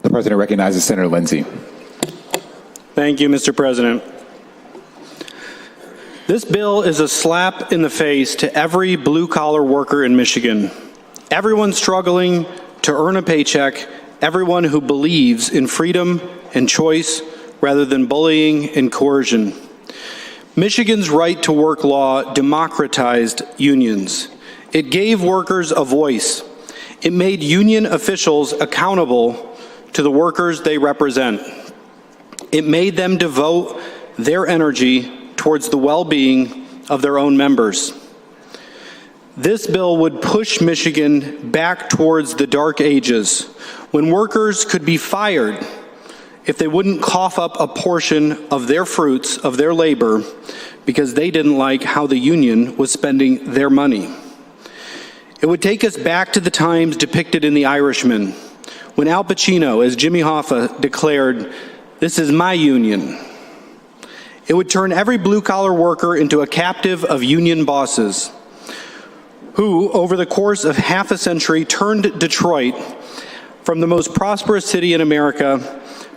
The president recognizes Senator Lindsay. Thank you, Mr. President. This bill is a slap in the face to every blue-collar worker in Michigan. Everyone struggling to earn a paycheck, everyone who believes in freedom and choice rather than bullying and coercion. Michigan's right-to-work law democratized unions. It gave workers a voice. It made union officials accountable to the workers they represent. It made them devote their energy towards the well-being of their own members. This bill would push Michigan back towards the dark ages, when workers could be fired if they wouldn't cough up a portion of their fruits of their labor because they didn't like how the union was spending their money. It would take us back to the times depicted in The Irishman, when Al Pacino, as Jimmy Hoffa, declared, "This is my union." It would turn every blue-collar worker into a captive of union bosses who, over the course of half a century, turned Detroit from the most prosperous city in America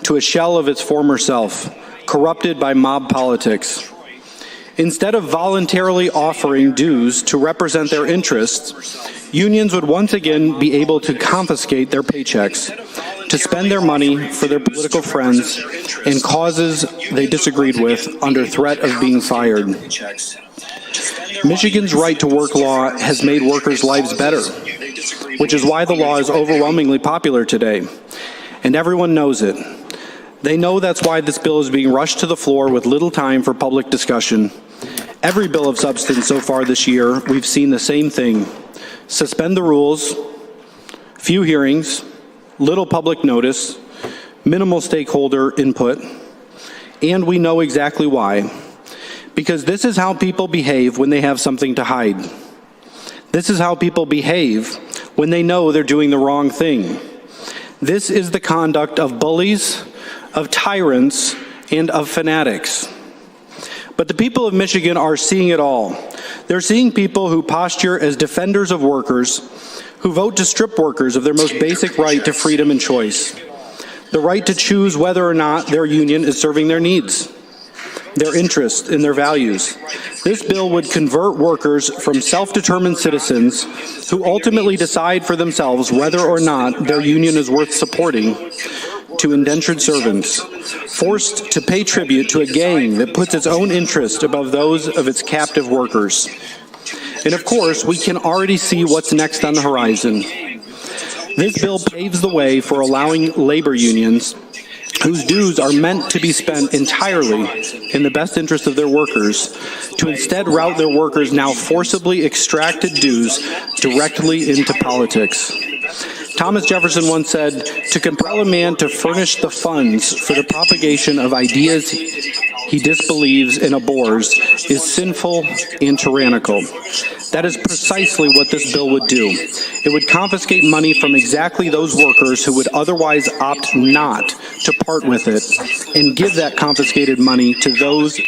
to a shell of its former self, corrupted by mob politics. Instead of voluntarily offering dues to represent their interests, unions would once again be able to confiscate their paychecks, to spend their money for their political friends and causes they disagreed with under threat of being fired. Michigan's right-to-work law has made workers' lives better, which is why the law is overwhelmingly popular today, and everyone knows it. They know that's why this bill is being rushed to the floor with little time for public discussion. Every bill of substance so far this year, we've seen the same thing. Suspend the rules, few hearings, little public notice, minimal stakeholder input, and we know exactly why. Because this is how people behave when they have something to hide. This is how people behave when they know they're doing the wrong thing. This is the conduct of bullies, of tyrants, and of fanatics. But the people of Michigan are seeing it all. They're seeing people who posture as defenders of workers, who vote to strip workers of their most basic right to freedom and choice, the right to choose whether or not their union is serving their needs, their interests, and their values. This bill would convert workers from self-determined citizens who ultimately decide for themselves whether or not their union is worth supporting to indentured servants, forced to pay tribute to a gang that puts its own interest above those of its captive workers. And of course, we can already see what's next on the horizon. This bill paves the way for allowing labor unions, whose dues are meant to be spent entirely in the best interest of their workers, to instead route their workers' now forcibly extracted dues directly into politics. Thomas Jefferson once said, "To compel a man to furnish the funds for the propagation of ideas he disbelieves and abhors is sinful and tyrannical." That is precisely what this bill would do. It would confiscate money from exactly those workers who would otherwise opt not to part with it and give that confiscated money to those.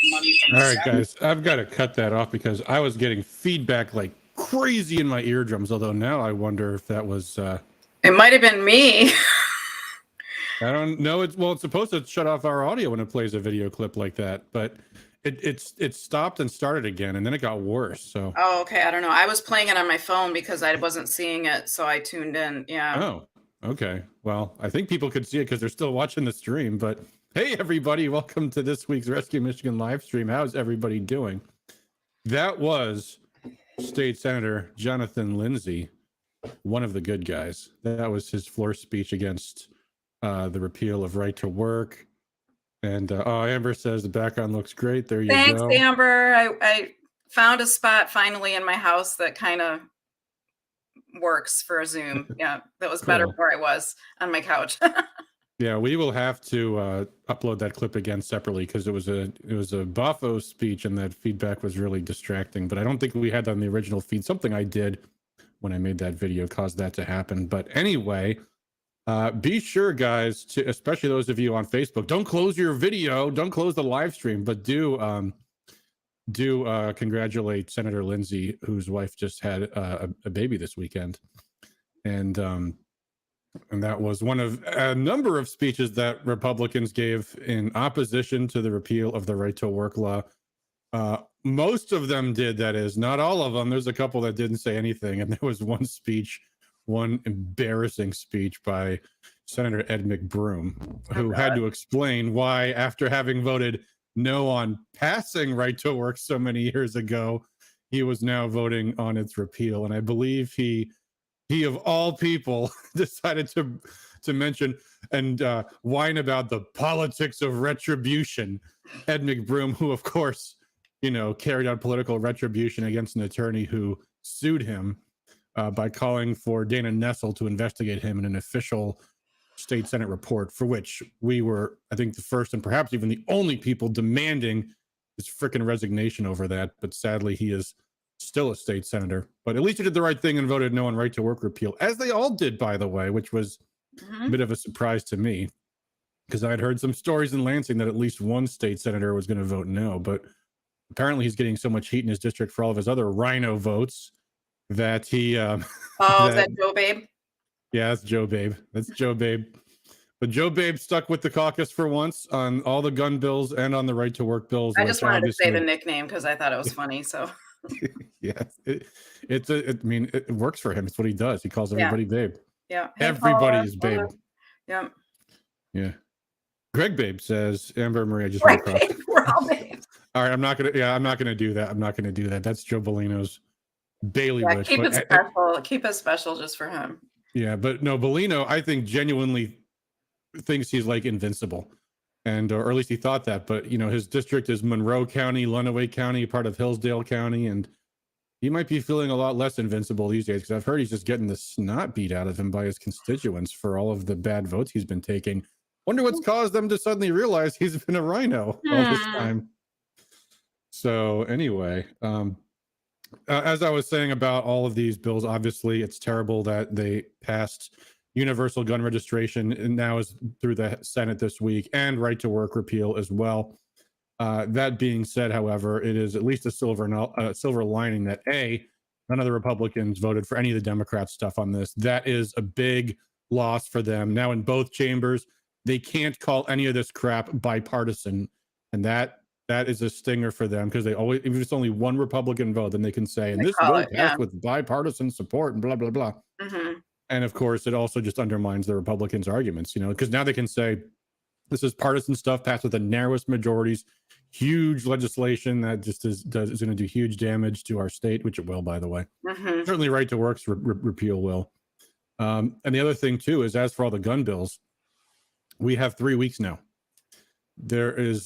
All right, guys, I've got to cut that off because I was getting feedback like crazy in my eardrums, although now I wonder if that was... It might have been me. I don't know. It's supposed to shut off our audio when it plays a video clip like that, but it stopped and started again, and then it got worse. So. Oh, okay. I don't know. I was playing it on my phone because I wasn't seeing it, so I tuned in. Yeah. Oh, okay. Well, I think people could see it because they're still watching the stream. But hey, everybody, welcome to this week's Rescue Michigan live stream. How's everybody doing? That was State Senator Jonathan Lindsay, one of the good guys. That was his floor speech against the repeal of right to work. And Amber says the background looks great. There you go. Thanks, Amber. I found a spot finally in my house that kind of works for a Zoom. Yeah, that was better where I was on my couch. Yeah, we will have to upload that clip again separately because it was a Boffo speech and that feedback was really distracting. But I don't think we had that on the original feed. Something I did when I made that video caused that to happen. But anyway, be sure, guys, to especially those of you on Facebook, don't close your video, don't close the live stream, but do congratulate Senator Lindsay, whose wife just had a baby this weekend. And And that was one of a number of speeches that Republicans gave in opposition to the repeal of the right to work law. Most of them did, that is, not all of them. There's a couple that didn't say anything. And there was one speech, one embarrassing speech by Senator Ed McBroom, who had to explain why, after having voted no on passing right to work so many years ago, he was now voting on its repeal. And I believe he of all people decided to mention and whine about the politics of retribution. Ed McBroom, who of course, carried out political retribution against an attorney who sued him by calling for Dana Nessel to investigate him in an official state Senate report, for which we were, I think, the first and perhaps even the only people demanding his frickin' resignation over that. But sadly, he is still a state senator. But at least he did the right thing and voted no on right to work repeal, as they all did, by the way, which was a bit of a surprise to me, because I had heard some stories in Lansing that at least one state senator was going to vote no. But apparently he's getting so much heat in his district for all of his other rhino votes that he... is that Joe Babe? Yeah, that's Joe Babe. That's Joe Babe. But Joe Babe stuck with the caucus for once on all the gun bills and on the right to work bills. I just wanted to say the nickname because I thought it was funny. So yeah, it works for him. It's what he does. He calls everybody Babe. Yeah, everybody is Babe. Yeah. Yeah. Greg Babe says, Amber Marie, I just Greg Babe, we're all Babe. All right, I'm not gonna do that. I'm not gonna do that. That's Joe Bellino's bailiwick. Keep it special. Keep it special just for him. Yeah, but no, Bellino, I think, genuinely thinks he's like invincible, or at least he thought that. But his district is Monroe County, Lenawee County, part of Hillsdale County, and he might be feeling a lot less invincible these days, because I've heard he's just getting the snot beat out of him by his constituents for all of the bad votes he's been taking. Wonder what's caused them to suddenly realize he's been a rhino all this time. So anyway, as I was saying about all of these bills, obviously it's terrible that they passed universal gun registration and now is through the Senate this week, and right to work repeal as well. That being said, however, it is at least a silver lining that none of the Republicans voted for any of the Democrat stuff on this. That is a big loss for them. Now in both chambers, they can't call any of this crap bipartisan, and that is a stinger for them, because they always, if it's only one Republican vote, then they can say, and this vote passed with bipartisan support and blah, blah, blah. And of course, it also just undermines the Republicans' arguments, because now they can say, this is partisan stuff passed with the narrowest majorities, huge legislation that just is going to do huge damage to our state, which it will, by the way. Certainly right to work's repeal will. And the other thing, too, is as for all the gun bills, we have 3 weeks now.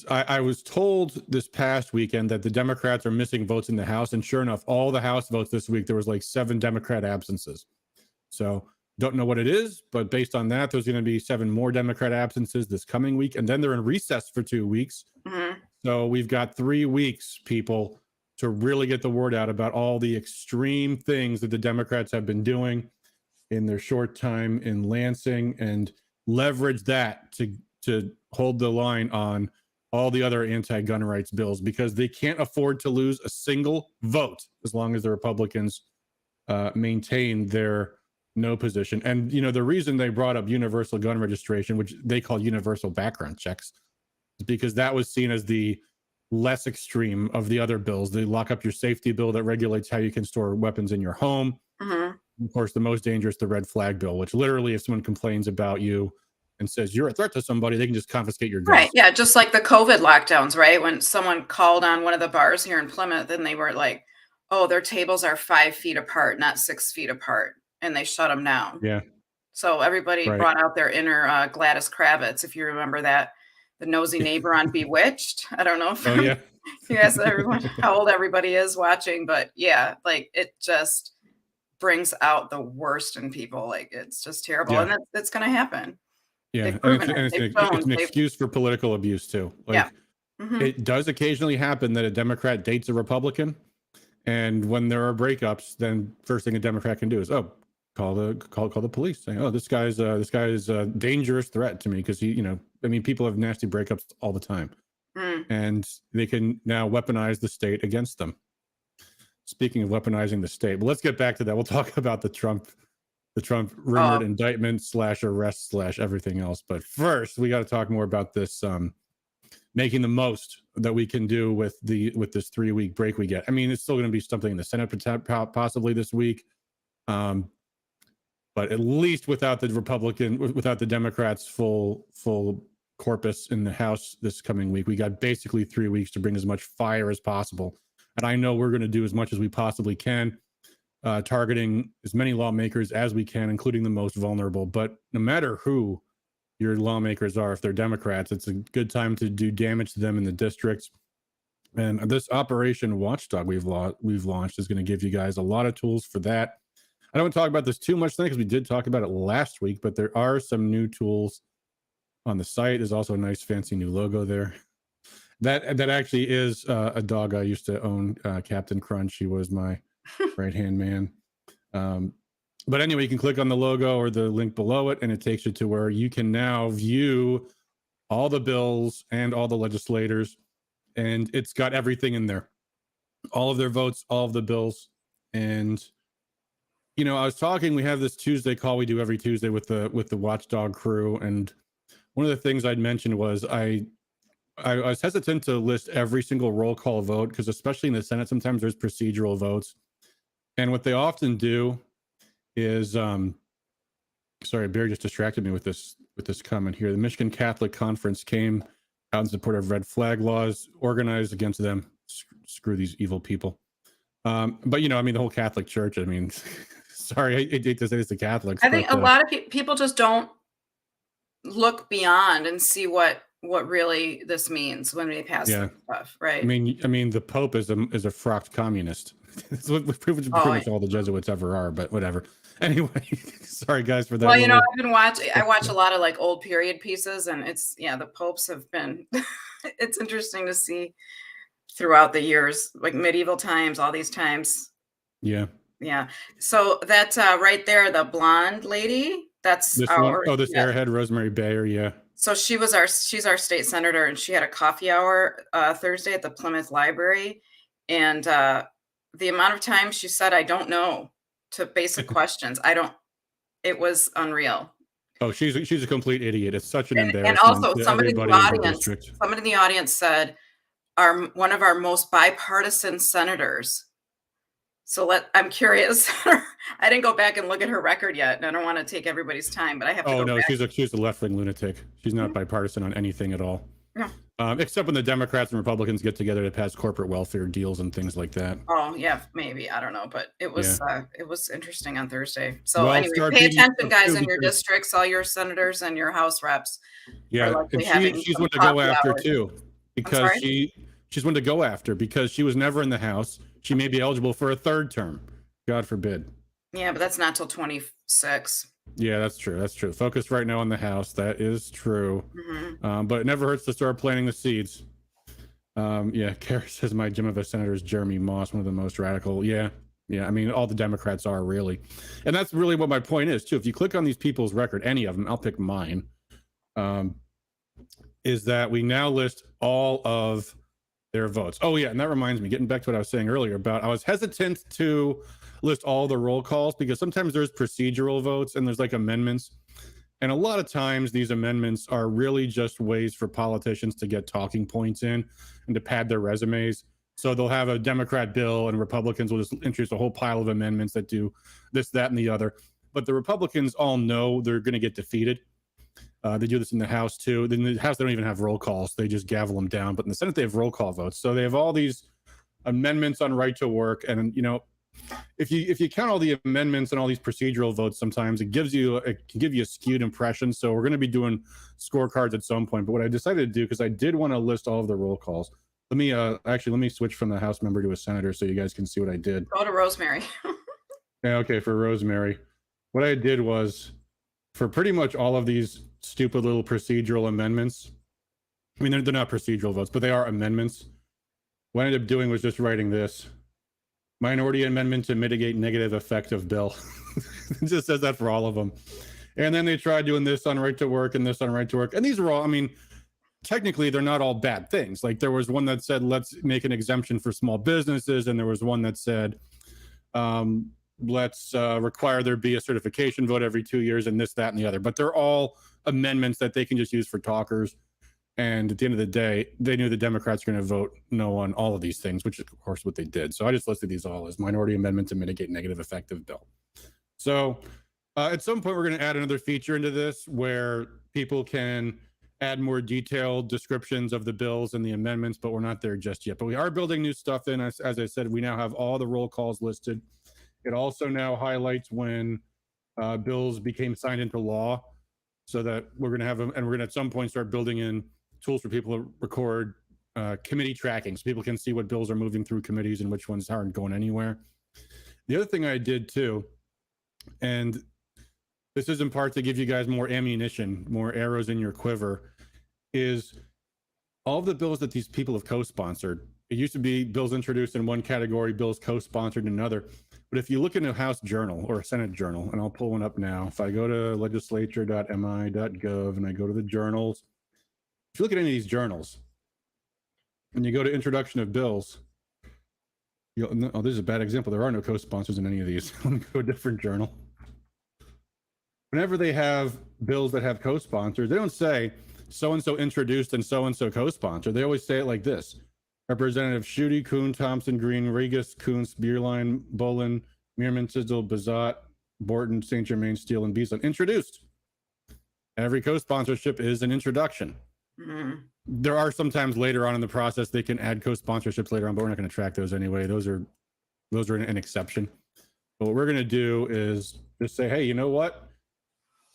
I was told this past weekend that the Democrats are missing votes in the House, and sure enough, all the House votes this week, there was like 7 Democrat absences. So don't know what it is, but based on that, there's going to be 7 more Democrat absences this coming week, and then they're in recess for 2 weeks. So we've got 3 weeks, people, to really get the word out about all the extreme things that the Democrats have been doing in their short time in Lansing, and leverage that to hold the line on all the other anti-gun rights bills, because they can't afford to lose a single vote as long as the Republicans maintain their no position. And, the reason they brought up universal gun registration, which they call universal background checks, is because that was seen as the less extreme of the other bills. They lock up your safety bill that regulates how you can store weapons in your home. Of course, the most dangerous, the red flag bill, which literally, if someone complains about you and says you're a threat to somebody, they can just confiscate your guns. Right. Yeah. Just like the COVID lockdowns, right? When someone called on one of the bars here in Plymouth, and they were like, oh, their tables are 5 feet apart, not 6 feet apart. And they shut them down. Yeah. So everybody brought out their inner Gladys Kravitz, if you remember that, the nosy neighbor on Bewitched. I don't know if you ask everyone how old everybody is watching, but yeah, like it just brings out the worst in people. Like it's just terrible, and that's going to happen. Yeah, and it's an excuse for political abuse too. Like, it does occasionally happen that a Democrat dates a Republican, and when there are breakups, then first thing a Democrat can do is call the police, saying, "Oh, this guy's a dangerous threat to me," because he, people have nasty breakups all the time, and they can now weaponize the state against them. Speaking of weaponizing the state, but let's get back to that. We'll talk about the Trump the Trump rumored indictment / arrest / everything else. But first, we got to talk more about this making the most that we can do with this 3-week break we get. I mean, it's still going to be something in the Senate possibly this week, but at least without the Democrats' full corpus in the House this coming week, we got basically 3 weeks to bring as much fire as possible. And I know we're going to do as much as we possibly can, targeting as many lawmakers as we can, including the most vulnerable. But no matter who your lawmakers are, if they're Democrats, it's a good time to do damage to them in the districts. And this Operation Watchdog we've launched is going to give you guys a lot of tools for that. I don't want to talk about this too much because we did talk about it last week, but there are some new tools on the site. There's also a nice fancy new logo there. That actually is a dog I used to own, Captain Crunch. He was my right-hand man. But anyway, you can click on the logo or the link below it, and it takes you to where you can now view all the bills and all the legislators, and it's got everything in there. All of their votes, all of the bills. And, you know, I was talking, we have this Tuesday call we do every Tuesday with the Watchdog crew, and one of the things I'd mentioned was I was hesitant to list every single roll call vote, because especially in the Senate, sometimes there's procedural votes. And what they often do is, sorry, Barry just distracted me with this comment here. The Michigan Catholic Conference came out in support of red flag laws, organized against them. Screw these evil people. But, you know, I mean, the whole Catholic Church, I mean, sorry, I hate to say this to Catholics. I think a lot of people just don't look beyond and see what really this means when they pass this stuff, right? I mean, the Pope is a frocked communist. That's what pretty much all the Jesuits ever are, but whatever. Anyway, sorry guys for that. Well, you know, I watch a lot of like old period pieces, and it's, the popes have been, it's interesting to see throughout the years, like medieval times, all these times. Yeah. Yeah. So that's right there, the blonde lady, that's this airhead, Rosemary Bayer. Yeah. So she's our state senator, and she had a coffee hour Thursday at the Plymouth Library. And the amount of times she said, "I don't know," to basic questions. It was unreal. Oh, she's a complete idiot. It's such an embarrassment. And also somebody in the audience said, one of our most bipartisan senators. So I'm curious. I didn't go back and look at her record yet, and I don't want to take everybody's time, but I have to go back. She's a left-wing lunatic. She's not bipartisan on anything at all. No. Except when the Democrats and Republicans get together to pass corporate welfare deals and things like that. Oh yeah, maybe, I don't know, but it was interesting on Thursday. So anyway, pay attention, guys, in your districts, all your senators and your House reps. Yeah, and she's one to go after too, because she's one to go after because she was never in the House. She may be eligible for a third term. God forbid. Yeah, but that's not till 26. Yeah, that's true. That's true. Focus right now on the House. That is true. Mm-hmm. But it never hurts to start planting the seeds. Kara says my Jim of a senator is Jeremy Moss, one of the most radical. Yeah. I mean, all the Democrats are really. And that's really what my point is, too. If you click on these people's record, any of them, I'll pick mine, is that we now list all of their votes. Oh, yeah. And that reminds me, getting back to what I was saying earlier about, I was hesitant to list all the roll calls because sometimes there's procedural votes and there's like amendments. And a lot of times these amendments are really just ways for politicians to get talking points in and to pad their resumes. So they'll have a Democrat bill and Republicans will just introduce a whole pile of amendments that do this, that, and the other. But the Republicans all know they're going to get defeated. They do this in the House too. In the House, they don't even have roll calls. They just gavel them down. But in the Senate, they have roll call votes. So they have all these amendments on right to work. And, you know, if you count all the amendments and all these procedural votes, sometimes it can give you a skewed impression. So we're going to be doing scorecards at some point. But what I decided to do, because I did want to list all of the roll calls. Let me switch from the House member to a senator so you guys can see what I did. Go to Rosemary. Yeah, okay, for Rosemary. What I did was, for pretty much all of these stupid little procedural amendments, I mean, they're not procedural votes, but they are amendments. What I ended up doing was just writing this: minority amendment to mitigate negative effect of bill. It just says that for all of them. And then they tried doing this on right to work and this on right to work. And these are all, I mean, technically they're not all bad things. Like there was one that said, let's make an exemption for small businesses. And there was one that said, let's require there be a certification vote every 2 years and this, that, and the other. But they're all amendments that they can just use for talkers. And at the end of the day, they knew the Democrats were going to vote no on all of these things, which is, of course, what they did. So I just listed these all as minority amendment to mitigate negative effect of bill. So at some point, we're going to add another feature into this where people can add more detailed descriptions of the bills and the amendments, but we're not there just yet. But we are building new stuff in. As I said, we now have all the roll calls listed. It also now highlights when bills became signed into law, so that we're going to have them, and we're going to at some point start building in tools for people to record committee tracking, so people can see what bills are moving through committees and which ones aren't going anywhere. The other thing I did too, and this is in part to give you guys more ammunition, more arrows in your quiver, is all of the bills that these people have co-sponsored. It used to be bills introduced in one category, bills co-sponsored in another. But if you look in a House journal or a Senate journal, and I'll pull one up now, if I go to legislature.mi.gov and I go to the journals, if you look at any of these journals and you go to introduction of bills, oh, this is a bad example. There are no co-sponsors in any of these. Let me go to a different journal. Whenever they have bills that have co-sponsors, they don't say so-and-so introduced and so-and-so co-sponsored. They always say it like this: Representative Schuette, Kuhn, Thompson, Green, Regis, Kuntz, Bierlein, Bolin, Meerman, Tisdall, Bazat, Borton, St. Germain, Steele, and Beeson. Introduced. Every co-sponsorship is an introduction. Mm-hmm. There are sometimes later on in the process they can add co-sponsorships later on, but we're not going to track those anyway. Those are an exception. But what we're going to do is just say, hey, you know what?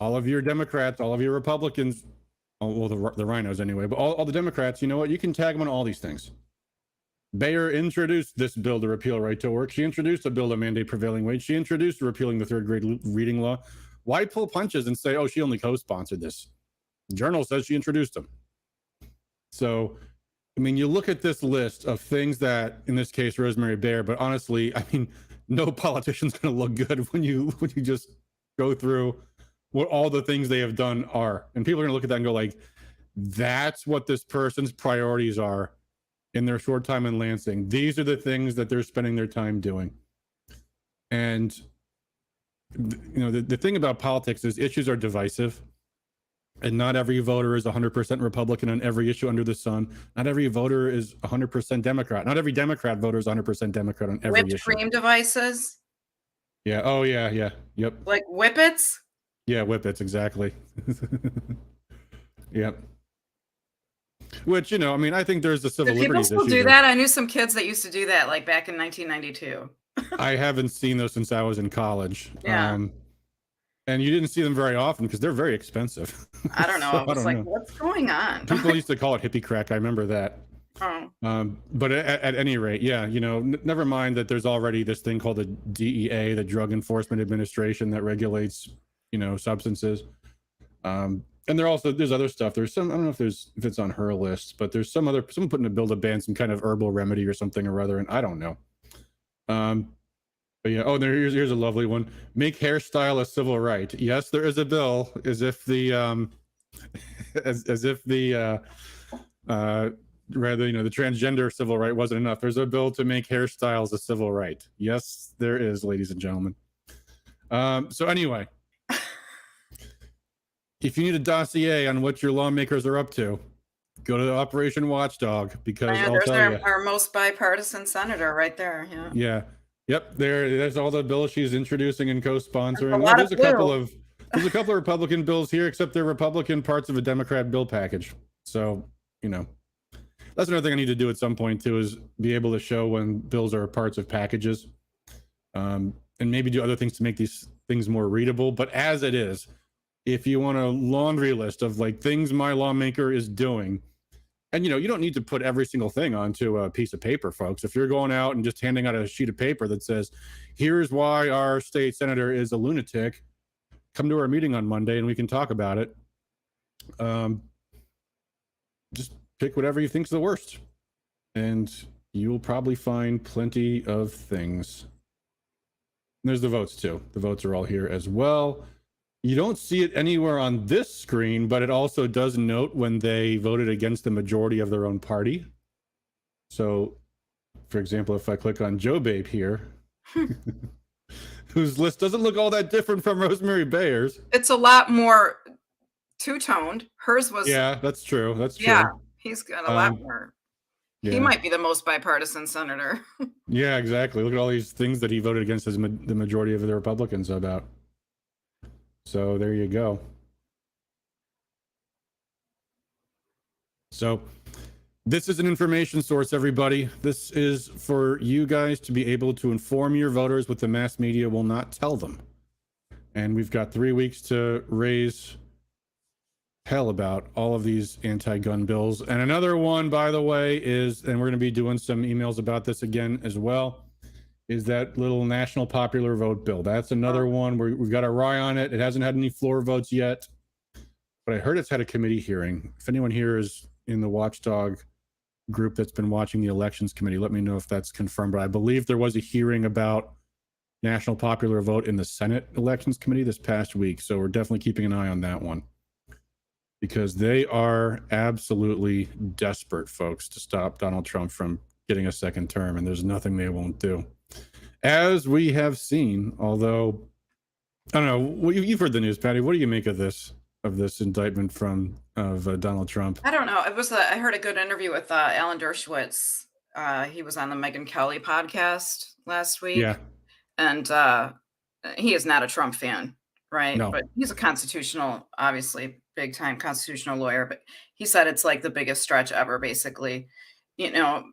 All of your Democrats, all of your Republicans, well, the rhinos anyway, but all the Democrats, you know what? You can tag them on all these things. Bayer introduced this bill to repeal right to work. She introduced a bill to mandate prevailing wage. She introduced repealing the third grade reading law. Why pull punches and say, oh, she only co-sponsored this? The journal says she introduced them. So, I mean, you look at this list of things that, in this case, Rosemary Bayer, but honestly, I mean, no politician's going to look good when you just go through what all the things they have done are. And people are going to look at that and go like, that's what this person's priorities are in their short time in Lansing. These are the things that they're spending their time doing. And, you know, the thing about politics is issues are divisive. And not every voter is 100% Republican on every issue under the sun. Not every voter is 100% Democrat. Not every Democrat voter is 100% Democrat on every issue. Whipped cream devices? Yeah. Oh, yeah. Yeah. Yep. Like whippets? Yeah, whippets, exactly. Yep. Which, you know, I mean, I think there's the civil liberties issue. People still do that? I knew some kids that used to do that, like back in 1992. I haven't seen those since I was in college. Yeah. And you didn't see them very often because they're very expensive. I don't know. So, I was like, what's going on? People used to call it hippie crack. I remember that. Oh. But at any rate, yeah, you know, never mind that there's already this thing called the DEA, the Drug Enforcement Administration, that regulates, you know, substances. And there's other stuff. There's some, I don't know if it's on her list, but there's someone putting a bill to ban some kind of herbal remedy or something or other, and I don't know. But yeah, oh, here's a lovely one. Make hairstyle a civil right. Yes, there is a bill, as if the rather, you know, the transgender civil right wasn't enough. There's a bill to make hairstyles a civil right. Yes, there is, ladies and gentlemen. So anyway, if you need a dossier on what your lawmakers are up to, go to Operation Watchdog, because I'll tell you, our most bipartisan senator right there. Yeah. Yeah. Yep, there's all the bills she's introducing and co-sponsoring. There's a couple of Republican bills here, except they're Republican parts of a Democrat bill package. So, you know, that's another thing I need to do at some point too, is be able to show when bills are parts of packages, and maybe do other things to make these things more readable. But as it is, if you want a laundry list of like things my lawmaker is doing, and, you know, you don't need to put every single thing onto a piece of paper, folks. If you're going out and just handing out a sheet of paper that says, here's why our state senator is a lunatic, come to our meeting on Monday and we can talk about it. Just pick whatever you think's the worst, and you'll probably find plenty of things. And there's the votes too. The votes are all here as well. You don't see it anywhere on this screen, but it also does note when they voted against the majority of their own party. So, for example, if I click on Joe Babe here, whose list doesn't look all that different from Rosemary Bayer's. It's a lot more two-toned. Hers was. Yeah, that's true. That's true. Yeah, he's got a lot more. Yeah. He might be the most bipartisan senator. Yeah, exactly. Look at all these things that he voted against the majority of the Republicans about. So there you go. So this is an information source, everybody. This is for you guys to be able to inform your voters what the mass media will not tell them. And we've got 3 weeks to raise hell about all of these anti-gun bills. And another one, by the way, is, and we're going to be doing some emails about this again as well, is that little national popular vote bill. That's another one where we've got our eye on it. It hasn't had any floor votes yet, but I heard it's had a committee hearing. If anyone here is in the watchdog group that's been watching the elections committee, let me know if that's confirmed. But I believe there was a hearing about national popular vote in the Senate elections committee this past week. So we're definitely keeping an eye on that one, because they are absolutely desperate, folks, to stop Donald Trump from getting a second term, and there's nothing they won't do. As we have seen, although, I don't know, you've heard the news, Patty. What do you make of this indictment of Donald Trump? I don't know. I heard a good interview with Alan Dershowitz. He was on the Megyn Kelly podcast last week. Yeah. And he is not a Trump fan, right? No. But he's a constitutional, obviously, big time constitutional lawyer. But he said it's like the biggest stretch ever, basically. You know,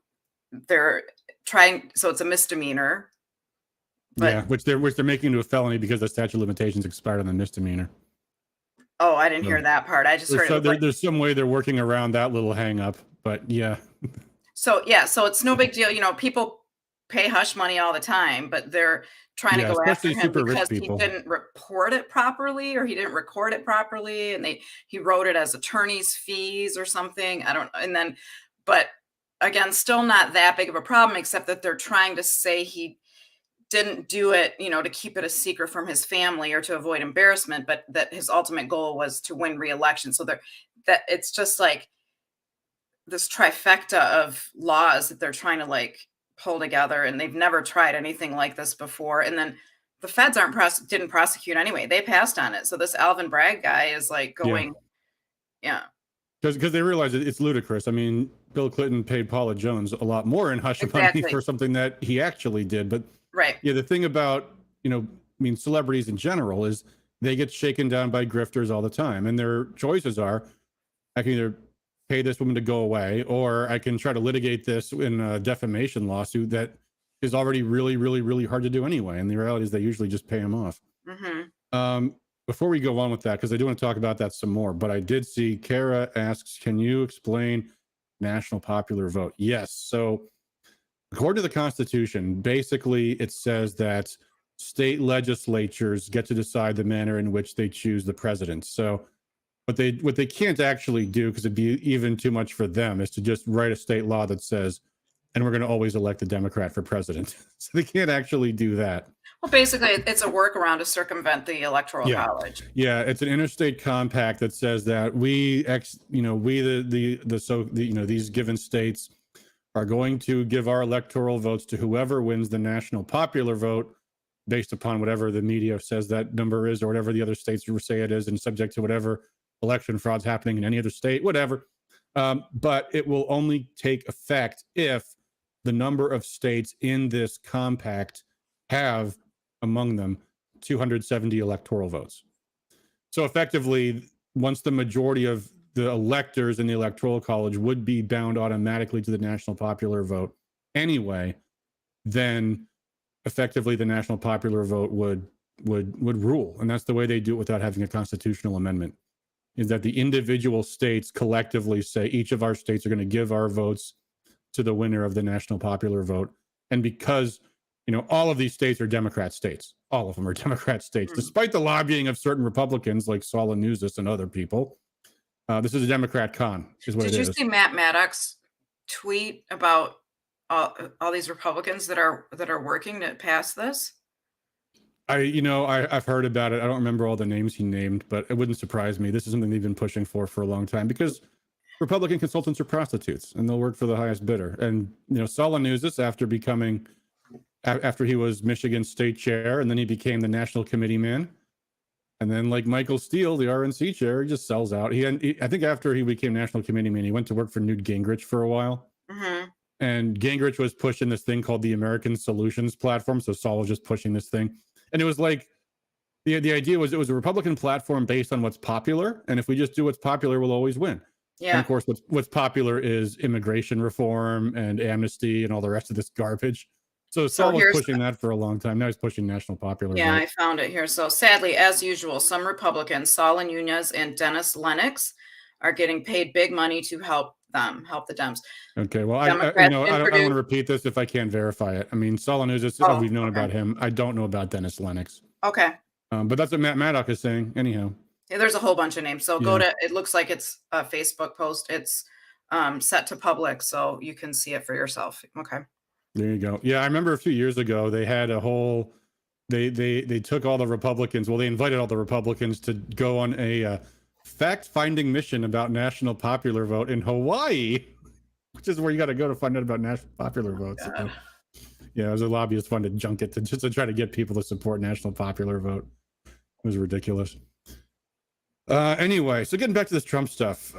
they're trying, so it's a misdemeanor. But, yeah, which they're making into a felony because the statute of limitations expired on the misdemeanor. Oh, I didn't hear that part. I just heard there's some way they're working around that little hang up, but yeah. So it's no big deal. You know, people pay hush money all the time, but they're trying to go after him because he didn't report it properly, or he didn't record it properly, and he wrote it as attorney's fees or something. I don't. And then, but again, still not that big of a problem, except that they're trying to say he didn't do it, you know, to keep it a secret from his family or to avoid embarrassment, but that his ultimate goal was to win re-election. So that it's just like this trifecta of laws that they're trying to like pull together, and they've never tried anything like this before. And then the feds didn't prosecute anyway. They passed on it. So this Alvin Bragg guy is like going, yeah. Because they realize it's ludicrous. I mean, Bill Clinton paid Paula Jones a lot more in hush money for something that he actually did. But right. Yeah, the thing about, celebrities in general is they get shaken down by grifters all the time. And their choices are, I can either pay this woman to go away, or I can try to litigate this in a defamation lawsuit that is already really, really, really hard to do anyway. And the reality is they usually just pay them off. Mm-hmm. Before we go on with that, because I do want to talk about that some more, but I did see Kara asks, can you explain national popular vote? Yes. So according to the Constitution, basically it says that state legislatures get to decide the manner in which they choose the president. So what they can't actually do, because it'd be even too much for them, is to just write a state law that says, and we're going to always elect a Democrat for president. So they can't actually do that. Well, basically, it's a workaround to circumvent the Electoral College. Yeah, it's an interstate compact that says that these given states are going to give our electoral votes to whoever wins the national popular vote, based upon whatever the media says that number is, or whatever the other states say it is, and subject to whatever election fraud's happening in any other state, whatever. But it will only take effect if the number of states in this compact have among them 270 electoral votes. So effectively, once the majority of the electors in the Electoral College would be bound automatically to the national popular vote anyway, then effectively the national popular vote would rule. And that's the way they do it without having a constitutional amendment, is that the individual states collectively say each of our states are going to give our votes to the winner of the national popular vote. And because all of these states are Democrat states, all of them are Democrat states, despite the lobbying of certain Republicans like Saul and Newsis and other people. This is a Democrat con, is what it is. Did you see Matt Maddox tweet about all these Republicans that are working to pass this? I've heard about it. I don't remember all the names he named, but it wouldn't surprise me. This is something they've been pushing for a long time, because Republican consultants are prostitutes and they'll work for the highest bidder. And Saul and Newsis, after becoming after he was Michigan state chair, and then he became the national committee man. And then, like Michael Steele, the RNC chair, he just sells out. I think after he became national committee man, he went to work for Newt Gingrich for a while. Mm-hmm. And Gingrich was pushing this thing called the American Solutions Platform. So Saul was just pushing this thing. And it was like, the idea was it was a Republican platform based on what's popular. And if we just do what's popular, we'll always win. Yeah. And of course, what's popular is immigration reform and amnesty and all the rest of this garbage. So Saul was pushing that for a long time. Now he's pushing national popular Yeah, vote. I found it here. So sadly, as usual, some Republicans, Saul Nunez and Dennis Lennox, are getting paid big money to help the Dems. Okay, well, I don't want to repeat this if I can't verify it. I mean, Saul Nunez, we've known about him. I don't know about Dennis Lennox. Okay. But that's what Matt Maddock is saying. Anyhow. Yeah, there's a whole bunch of names. So go to, it looks like it's a Facebook post. It's set to public, so you can see it for yourself. Okay. There you go. Yeah, I remember a few years ago, they had a whole, they took all the Republicans, well, they invited all the Republicans to go on a fact-finding mission about national popular vote in Hawaii, which is where you got to go to find out about national popular votes. Yeah, it was a lobbyist fund to junk it to try to get people to support national popular vote. It was ridiculous. Anyway, so getting back to this Trump stuff.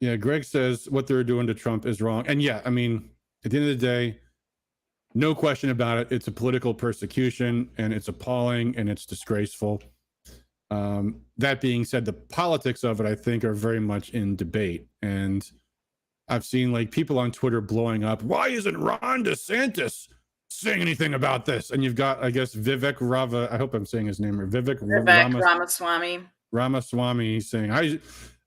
Yeah, Greg says what they're doing to Trump is wrong. And yeah, I mean, at the end of the day, no question about it. It's a political persecution, and it's appalling, and it's disgraceful. That being said, the politics of it, I think, are very much in debate. And I've seen like people on Twitter blowing up, why isn't Ron DeSantis saying anything about this? And you've got, I guess, Vivek Rava, I hope I'm saying his name, or Vivek Ramaswamy. Ramaswamy saying,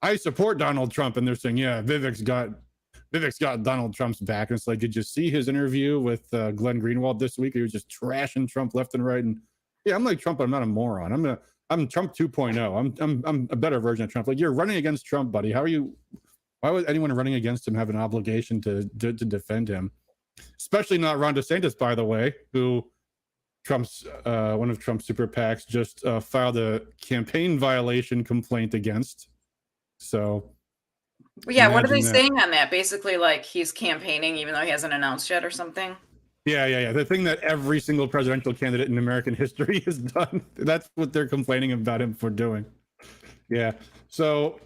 I support Donald Trump. And they're saying, yeah, Vivek's got Donald Trump's back. And it's like, did you see his interview with Glenn Greenwald this week? He was just trashing Trump left and right. And yeah, I'm like Trump, but I'm not a moron. I'm Trump 2.0. I'm a better version of Trump. Like, you're running against Trump, buddy. Why would anyone running against him have an obligation to defend him? Especially not Ron DeSantis, by the way, who one of Trump's super PACs just filed a campaign violation complaint against. So, yeah, what are they saying on that? Basically, like, he's campaigning even though he hasn't announced yet or something? Yeah. The thing that every single presidential candidate in American history has done. That's what they're complaining about him for doing. Yeah. So,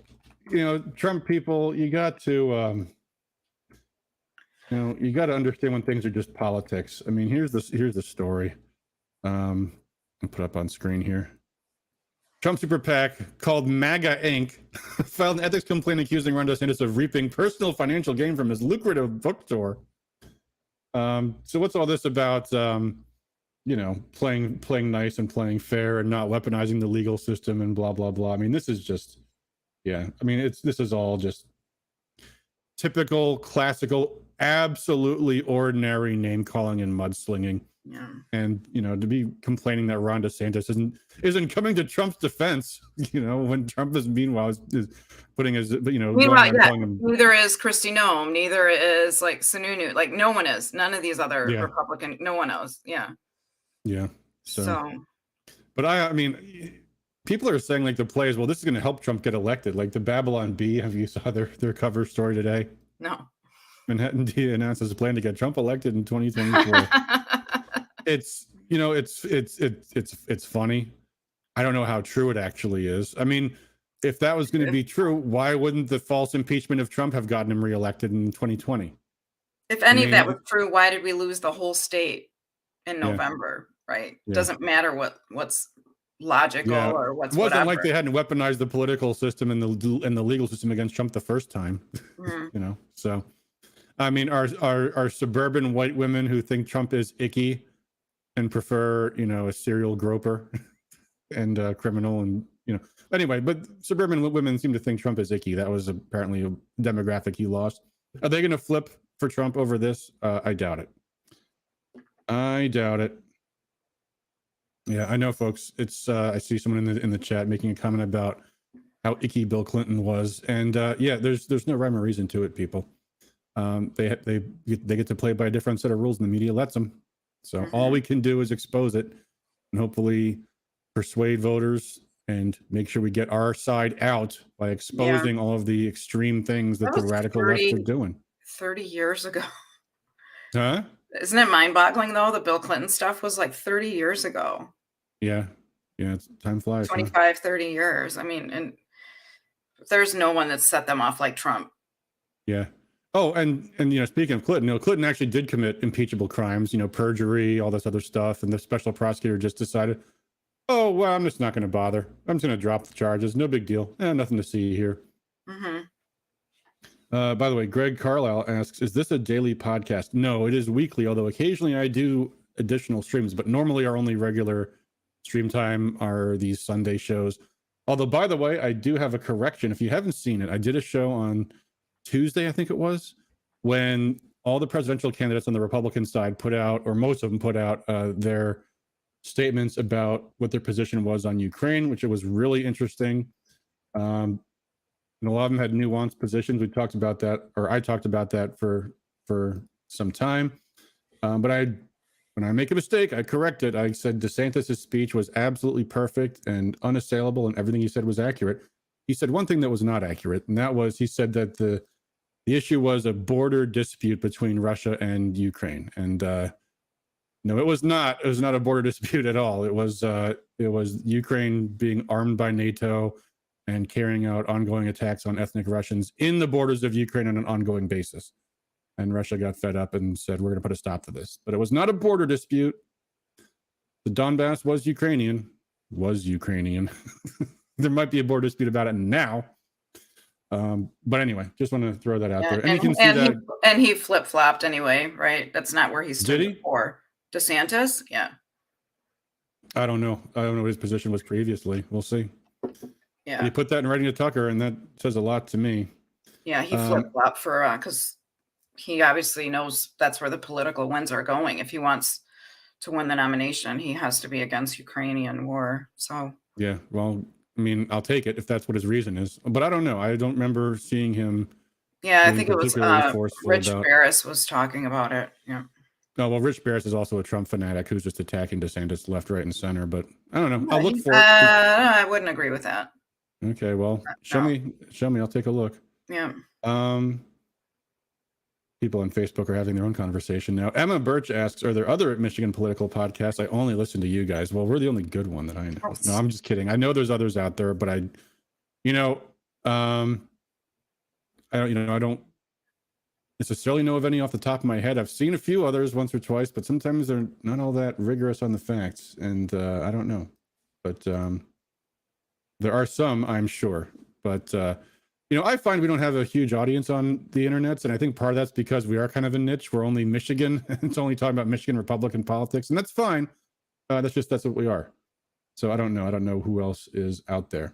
Trump people, you got to, you got to understand when things are just politics. I mean, here's the story. I'll put up on screen here. Trump super PAC called MAGA Inc. filed an ethics complaint accusing Ron DeSantis of reaping personal financial gain from his lucrative book tour. So what's all this about? Playing nice and playing fair and not weaponizing the legal system and blah blah blah. I mean, this is just, yeah. I mean, this is all just typical, classical, absolutely ordinary name calling and mudslinging. Yeah. And to be complaining that Ron DeSantis isn't coming to Trump's defense, when Trump is meanwhile is putting his meanwhile, neither is Kristi Noem, neither is like Sununu, like no one is, none of these other Republican, no one knows. Yeah. So but I mean, people are saying like the play is, well, this is going to help Trump get elected, like the Babylon Bee. Have you saw their cover story today? No. Manhattan D announces a plan to get Trump elected in 2024. It's funny. I don't know how true it actually is. I mean, if that was going to be true, why wouldn't the false impeachment of Trump have gotten him reelected in 2020? If any of that was true, why did we lose the whole state in November? Right? Yeah. Doesn't matter what's logical or what's. It wasn't whatever. like they hadn't weaponized the political system and the legal system against Trump the first time. Mm-hmm. So I mean, are suburban white women who think Trump is icky and prefer, a serial groper and criminal and, anyway, but suburban women seem to think Trump is icky. That was apparently a demographic he lost. Are they going to flip for Trump over this? I doubt it. Yeah, I know, folks. It's I see someone in the chat making a comment about how icky Bill Clinton was. And there's no rhyme or reason to it, people. They get to play by a different set of rules and the media lets them. So all we can do is expose it and hopefully persuade voters and make sure we get our side out by exposing all of the extreme things that the radical left are doing. 30 years ago. Huh? Isn't it mind-boggling though? The Bill Clinton stuff was like 30 years ago. Yeah. Time flies. 25, 30 years. I mean, and there's no one that's set them off like Trump. Yeah. Oh, and speaking of Clinton, Clinton actually did commit impeachable crimes, perjury, all this other stuff, and the special prosecutor just decided, oh, well, I'm just not going to bother. I'm just going to drop the charges. No big deal. Nothing to see here. By the way, Greg Carlisle asks, is this a daily podcast? No, it is weekly, although occasionally I do additional streams, but normally our only regular stream time are these Sunday shows. Although, by the way, I do have a correction. If you haven't seen it, I did a show on Tuesday, I think it was, when all the presidential candidates on the Republican side put out, or most of them put out, their statements about what their position was on Ukraine, which it was really interesting. And a lot of them had nuanced positions. We talked about that, or I talked about that for some time. But when I make a mistake, I correct it. I said DeSantis' speech was absolutely perfect and unassailable, and everything he said was accurate. He said one thing that was not accurate, and that was he said that the issue was a border dispute between Russia and Ukraine. And no, it was not. It was not a border dispute at all. It was Ukraine being armed by NATO and carrying out ongoing attacks on ethnic Russians in the borders of Ukraine on an ongoing basis. And Russia got fed up and said, we're going to put a stop to this. But it was not a border dispute. The Donbass was Ukrainian. There might be a border dispute about it now. But anyway, just want to throw that out there. And you can see that. And he flip-flopped anyway, right? That's not where he stood before. DeSantis? Yeah. I don't know what his position was previously. We'll see. Yeah. And he put that in writing to Tucker, and that says a lot to me. Yeah, he flip-flopped for, because he obviously knows that's where the political winds are going. If he wants to win the nomination, he has to be against Ukrainian war. So. Yeah, well, I mean, I'll take it if that's what his reason is. But I don't know. I don't remember seeing him. Yeah, I think it was Rich Barris was talking about it. Yeah. No, well, Rich Barris is also a Trump fanatic who's just attacking DeSantis left, right, and center. But I don't know. I'll look for it. I wouldn't agree with that. Okay, well, show me. I'll take a look. Yeah. People on Facebook are having their own conversation now. Emma Birch asks, are there other Michigan political podcasts? I only listen to you guys. Well, we're the only good one that I know. No, I'm just kidding. I know there's others out there, but I don't necessarily know of any off the top of my head. I've seen a few others once or twice, but sometimes they're not all that rigorous on the facts, and I don't know. But there are some, I'm sure. But I find we don't have a huge audience on the internets, and I think part of that's because we are kind of a niche. We're only Michigan. It's only talking about Michigan Republican politics, and that's fine. That's what we are. So I don't know. I don't know who else is out there.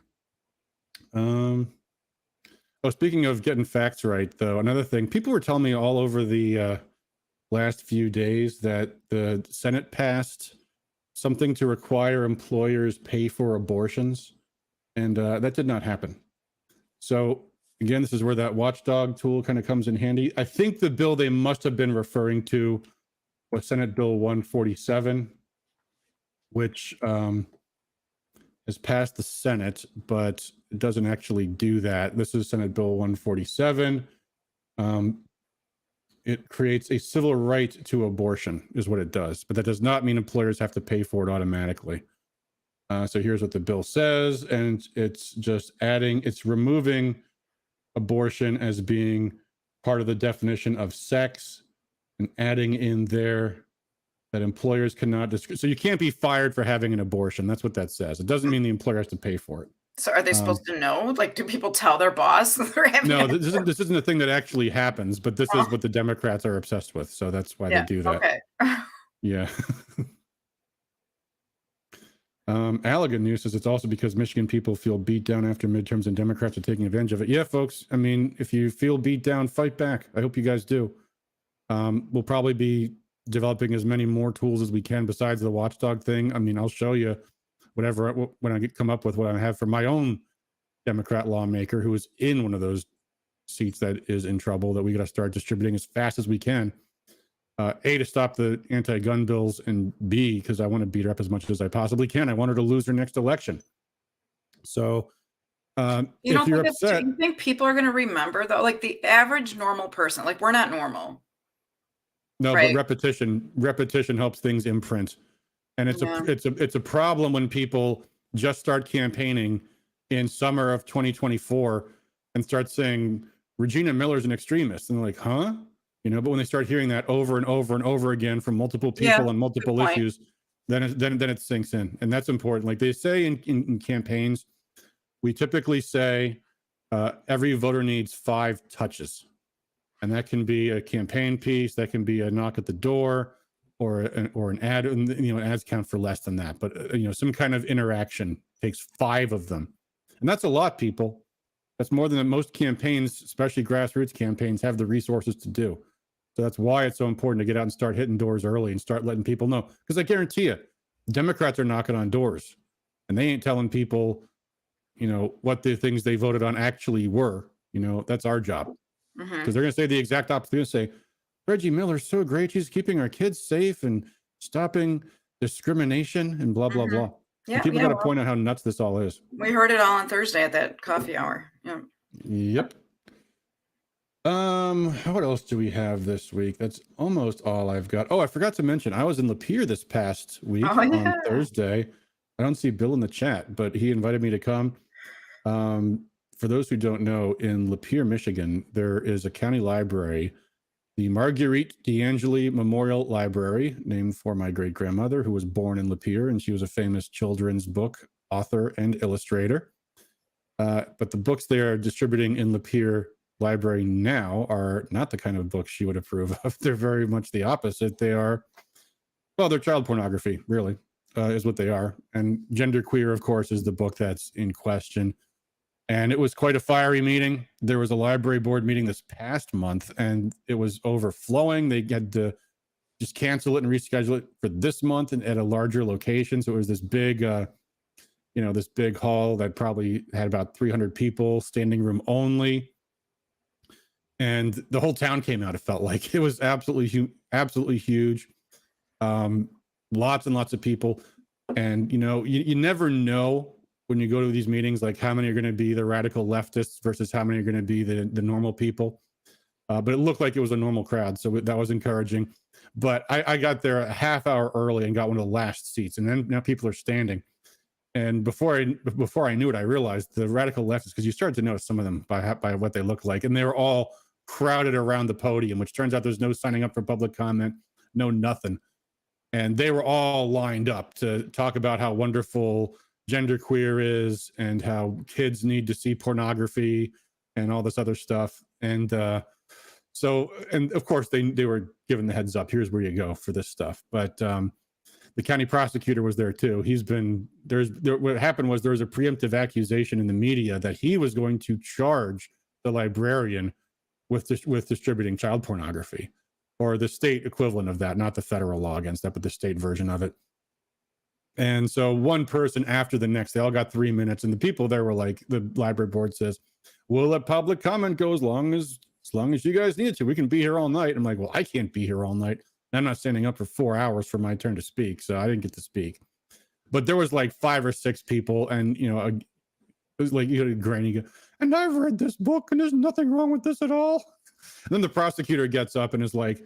Speaking of getting facts right, though, another thing, people were telling me all over the last few days that the Senate passed something to require employers pay for abortions, and that did not happen. So again, this is where that watchdog tool kind of comes in handy. I think the bill they must have been referring to was Senate Bill 147, which has passed the Senate, but it doesn't actually do that. This is Senate Bill 147. It creates a civil right to abortion, is what it does, but that does not mean employers have to pay for it automatically. So here's what the bill says, and it's just it's removing abortion as being part of the definition of sex and adding in there that employers cannot so you can't be fired for having an abortion. That's what that says. It doesn't mean the employer has to pay for it. So are they supposed to know? Like, do people tell their boss they're having No, this isn't a thing that actually happens, but this is what the Democrats are obsessed with. So that's why they do that. Okay. Yeah. Allegan News says it's also because Michigan people feel beat down after midterms and Democrats are taking advantage of it. Yeah, folks. I mean, if you feel beat down, fight back. I hope you guys do. We'll probably be developing as many more tools as we can besides the watchdog thing. I mean, I'll show you whatever when I come up with what I have for my own Democrat lawmaker who is in one of those seats that is in trouble that we got to start distributing as fast as we can. A, to stop the anti-gun bills, and B, because I want to beat her up as much as I possibly can. I want her to lose her next election. So if you're upset, do you think people are going to remember, though? Like the average normal person, like we're not normal. No, right. but repetition helps things imprint. And it's a problem when people just start campaigning in summer of 2024 and start saying Regina Miller's an extremist, and they're like, huh? But when they start hearing that over and over and over again from multiple people on multiple issues, then it sinks in. And that's important. Like they say in campaigns, we typically say every voter needs 5 touches. And that can be a campaign piece, that can be a knock at the door, or an ad. Ads count for less than that, but some kind of interaction takes 5 of them, and that's a lot, people. That's more than most campaigns, especially grassroots campaigns, have the resources to do. So that's why it's so important to get out and start hitting doors early and start letting people know. Because I guarantee you, Democrats are knocking on doors, and they ain't telling people, what the things they voted on actually were. That's our job. Because they're going to say the exact opposite. They're going to say, Reggie Miller's so great. She's keeping our kids safe and stopping discrimination and blah, blah, blah. Yeah, people got to point out how nuts this all is. We heard it all on Thursday at that coffee hour. Yep. What else do we have this week? That's almost all I've got. Oh, I forgot to mention, I was in Lapeer this past week on Thursday. I don't see Bill in the chat, but he invited me to come. For those who don't know, in Lapeer, Michigan, there is a county library, the Marguerite D'Angeli Memorial Library, named for my great-grandmother, who was born in Lapeer, and she was a famous children's book author and illustrator. But the books they are distributing in Lapeer Library now are not the kind of books she would approve of. They're very much the opposite. They're child pornography, really, is what they are. And Genderqueer, of course, is the book that's in question. And it was quite a fiery meeting. There was a library board meeting this past month, and it was overflowing. They had to just cancel it and reschedule it for this month and at a larger location. So it was this big, this big hall that probably had about 300 people, standing room only. And the whole town came out. It felt like it was absolutely huge. Lots and lots of people. And, you never know when you go to these meetings, like how many are going to be the radical leftists versus how many are going to be the normal people. But it looked like it was a normal crowd. So that was encouraging. But I got there a half hour early and got one of the last seats. And then now people are standing. And before I knew it, I realized the radical leftists, because you started to notice some of them by what they look like. And they were all crowded around the podium, which turns out there's no signing up for public comment, no nothing. And they were all lined up to talk about how wonderful genderqueer is and how kids need to see pornography and all this other stuff. And and of course they were given the heads up, here's where you go for this stuff. But the county prosecutor was there too. What happened was there was a preemptive accusation in the media that he was going to charge the librarian with distributing child pornography, or the state equivalent of that, not the federal law against that, but the state version of it. And so one person after the next, they all got 3 minutes, and the people there were like, the library board says, we'll let public comment go as long as you guys need it to. We can be here all night. I'm like, well, I can't be here all night. I'm not standing up for 4 hours for my turn to speak, so I didn't get to speak. But there was like 5 or 6 people, and it was like, you had a granny go, and I've read this book, and there's nothing wrong with this at all. And then the prosecutor gets up and is like,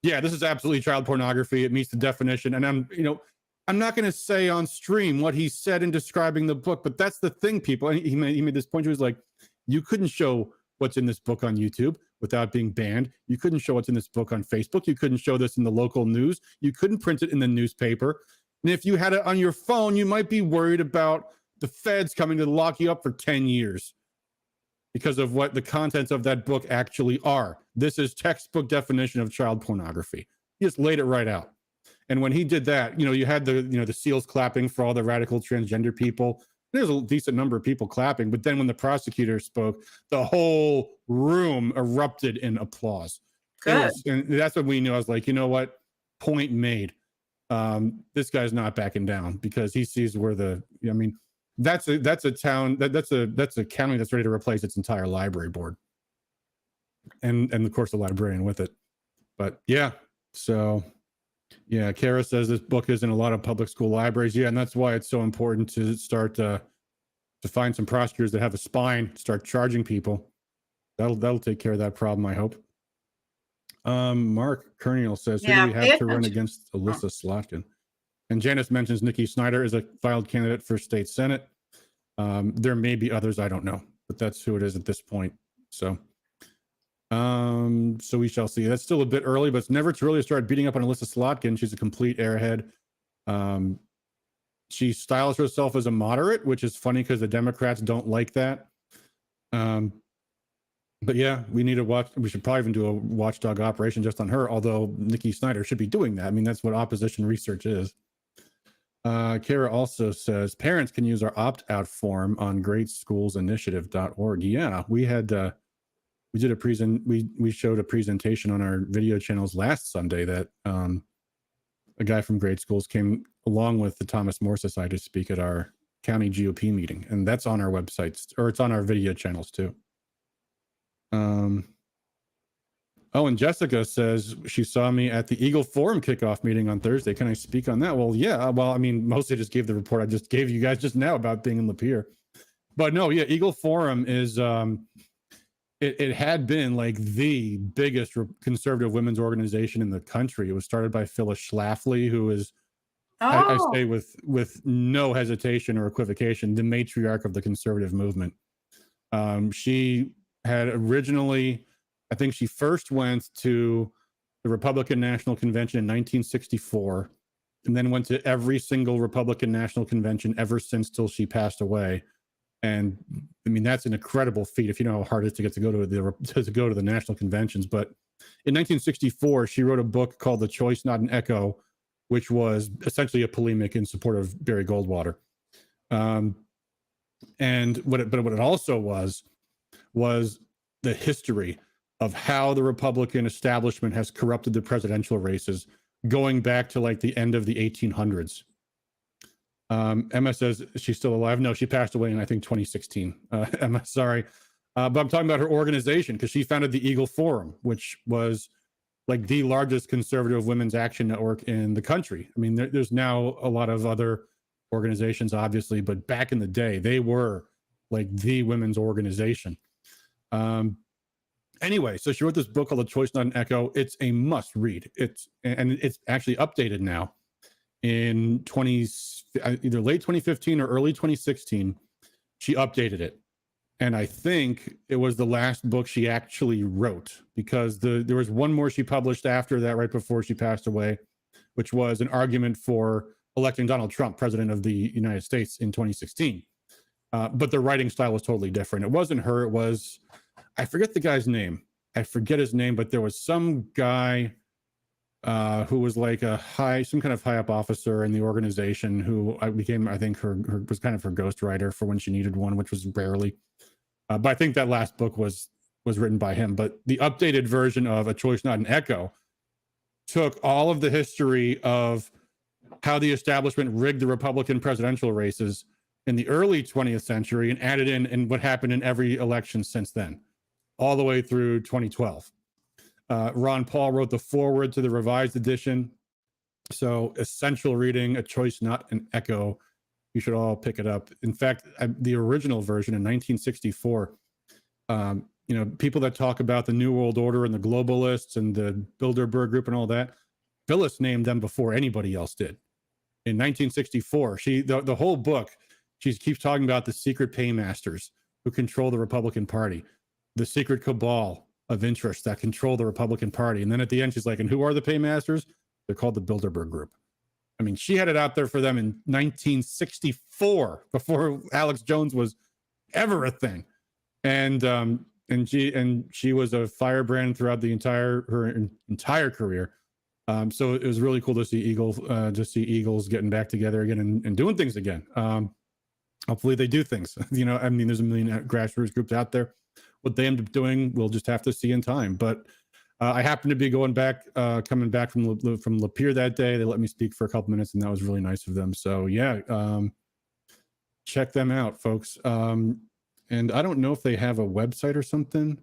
yeah, this is absolutely child pornography. It meets the definition. And I'm not going to say on stream what he said in describing the book, but that's the thing, people. And he made this point. He was like, you couldn't show what's in this book on YouTube without being banned. You couldn't show what's in this book on Facebook. You couldn't show this in the local news. You couldn't print it in the newspaper. And if you had it on your phone, you might be worried about the feds coming to lock you up for 10 years because of what the contents of that book actually are. This is textbook definition of child pornography. He just laid it right out. And when he did that, you had the seals clapping for all the radical transgender people. There's a decent number of people clapping. But then when the prosecutor spoke, the whole room erupted in applause. Good. And that's when we knew. I was like, you know what? Point made. This guy's not backing down, because he sees where that's a town, that's a county that's ready to replace its entire library board. And of course the librarian with it. But yeah, so yeah, Kara says this book is in a lot of public school libraries. Yeah, and that's why it's so important to start to find some prosecutors that have a spine, start charging people. That'll take care of that problem, I hope. Mark Kerniel says, who Yeah, do we pay have to run attention. against Alyssa Slotkin? And Janice mentions Nikki Snyder is a filed candidate for state senate. There may be others, I don't know, but that's who it is at this point. So we shall see. That's still a bit early, but it's never too early to start beating up on Alyssa Slotkin. She's a complete airhead. She styles herself as a moderate, which is funny because the Democrats don't like that. But yeah, we need to watch. We should probably even do a watchdog operation just on her, although Nikki Snyder should be doing that. I mean, that's what opposition research is. Kara also says parents can use our opt-out form on greatschoolsinitiative.org. Yeah, we had we showed a presentation on our video channels last Sunday that a guy from Great Schools came along with the Thomas More Society to speak at our county GOP meeting, and that's on our websites, or it's on our video channels too. Oh, and Jessica says she saw me at the Eagle Forum kickoff meeting on Thursday. Can I speak on that? Well, yeah. Well, I mean, mostly just gave the report I just gave you guys just now about being in Lapeer. But no, yeah, Eagle Forum is it had been like the biggest conservative women's organization in the country. It was started by Phyllis Schlafly, who is, I say with no hesitation or equivocation, the matriarch of the conservative movement. She had originally, I think she first went to the Republican National Convention in 1964, and then went to every single Republican National Convention ever since till she passed away. And I mean, that's an incredible feat if you know how hard it is to get to go to the national conventions. But in 1964, she wrote a book called The Choice, Not an Echo, which was essentially a polemic in support of Barry Goldwater. And what it also was the history of how the Republican establishment has corrupted the presidential races going back to like the end of the 1800s. Emma says she's still alive. No, she passed away in, I think, 2016. Emma, sorry. But I'm talking about her organization because she founded the Eagle Forum, which was like the largest conservative women's action network in the country. I mean, there's now a lot of other organizations, obviously, but back in the day, they were like the women's organization. Anyway, so she wrote this book called The Choice, Not an Echo. It's a must read. It's actually updated now in either late 2015 or early 2016. She updated it. And I think it was the last book she actually wrote, because there was one more she published after that, right before she passed away, which was an argument for electing Donald Trump president of the United States in 2016. But the writing style was totally different. It wasn't her. It was, I forget the guy's name. I forget his name, but there was some guy who was like some kind of high up officer in the organization who became, I think, was kind of her ghostwriter for when she needed one, which was rarely. But I think that last book was written by him. But the updated version of A Choice, Not an Echo took all of the history of how the establishment rigged the Republican presidential races in the early 20th century and added in what happened in every election since then, all the way through 2012. Ron Paul wrote the foreword to the revised edition. So essential reading, A Choice, Not an Echo. You should all pick it up. In fact, the original version in 1964, people that talk about the New World Order and the globalists and the Bilderberg Group and all that, Phyllis named them before anybody else did. In 1964, the whole book, she keeps talking about the secret paymasters who control the Republican Party, the secret cabal of interests that control the Republican Party. And then at the end, she's like, and who are the paymasters? They're called the Bilderberg Group. I mean, she had it out there for them in 1964, before Alex Jones was ever a thing. And she was a firebrand throughout her entire career. So it was really cool to see Eagles getting back together again and doing things again. Hopefully they do things. I mean, there's a million grassroots groups out there. What they end up doing, we'll just have to see in time. But I happened to be coming back from Lapeer that day. They let me speak for a couple minutes, and that was really nice of them. So yeah, check them out, folks. And I don't know if they have a website or something.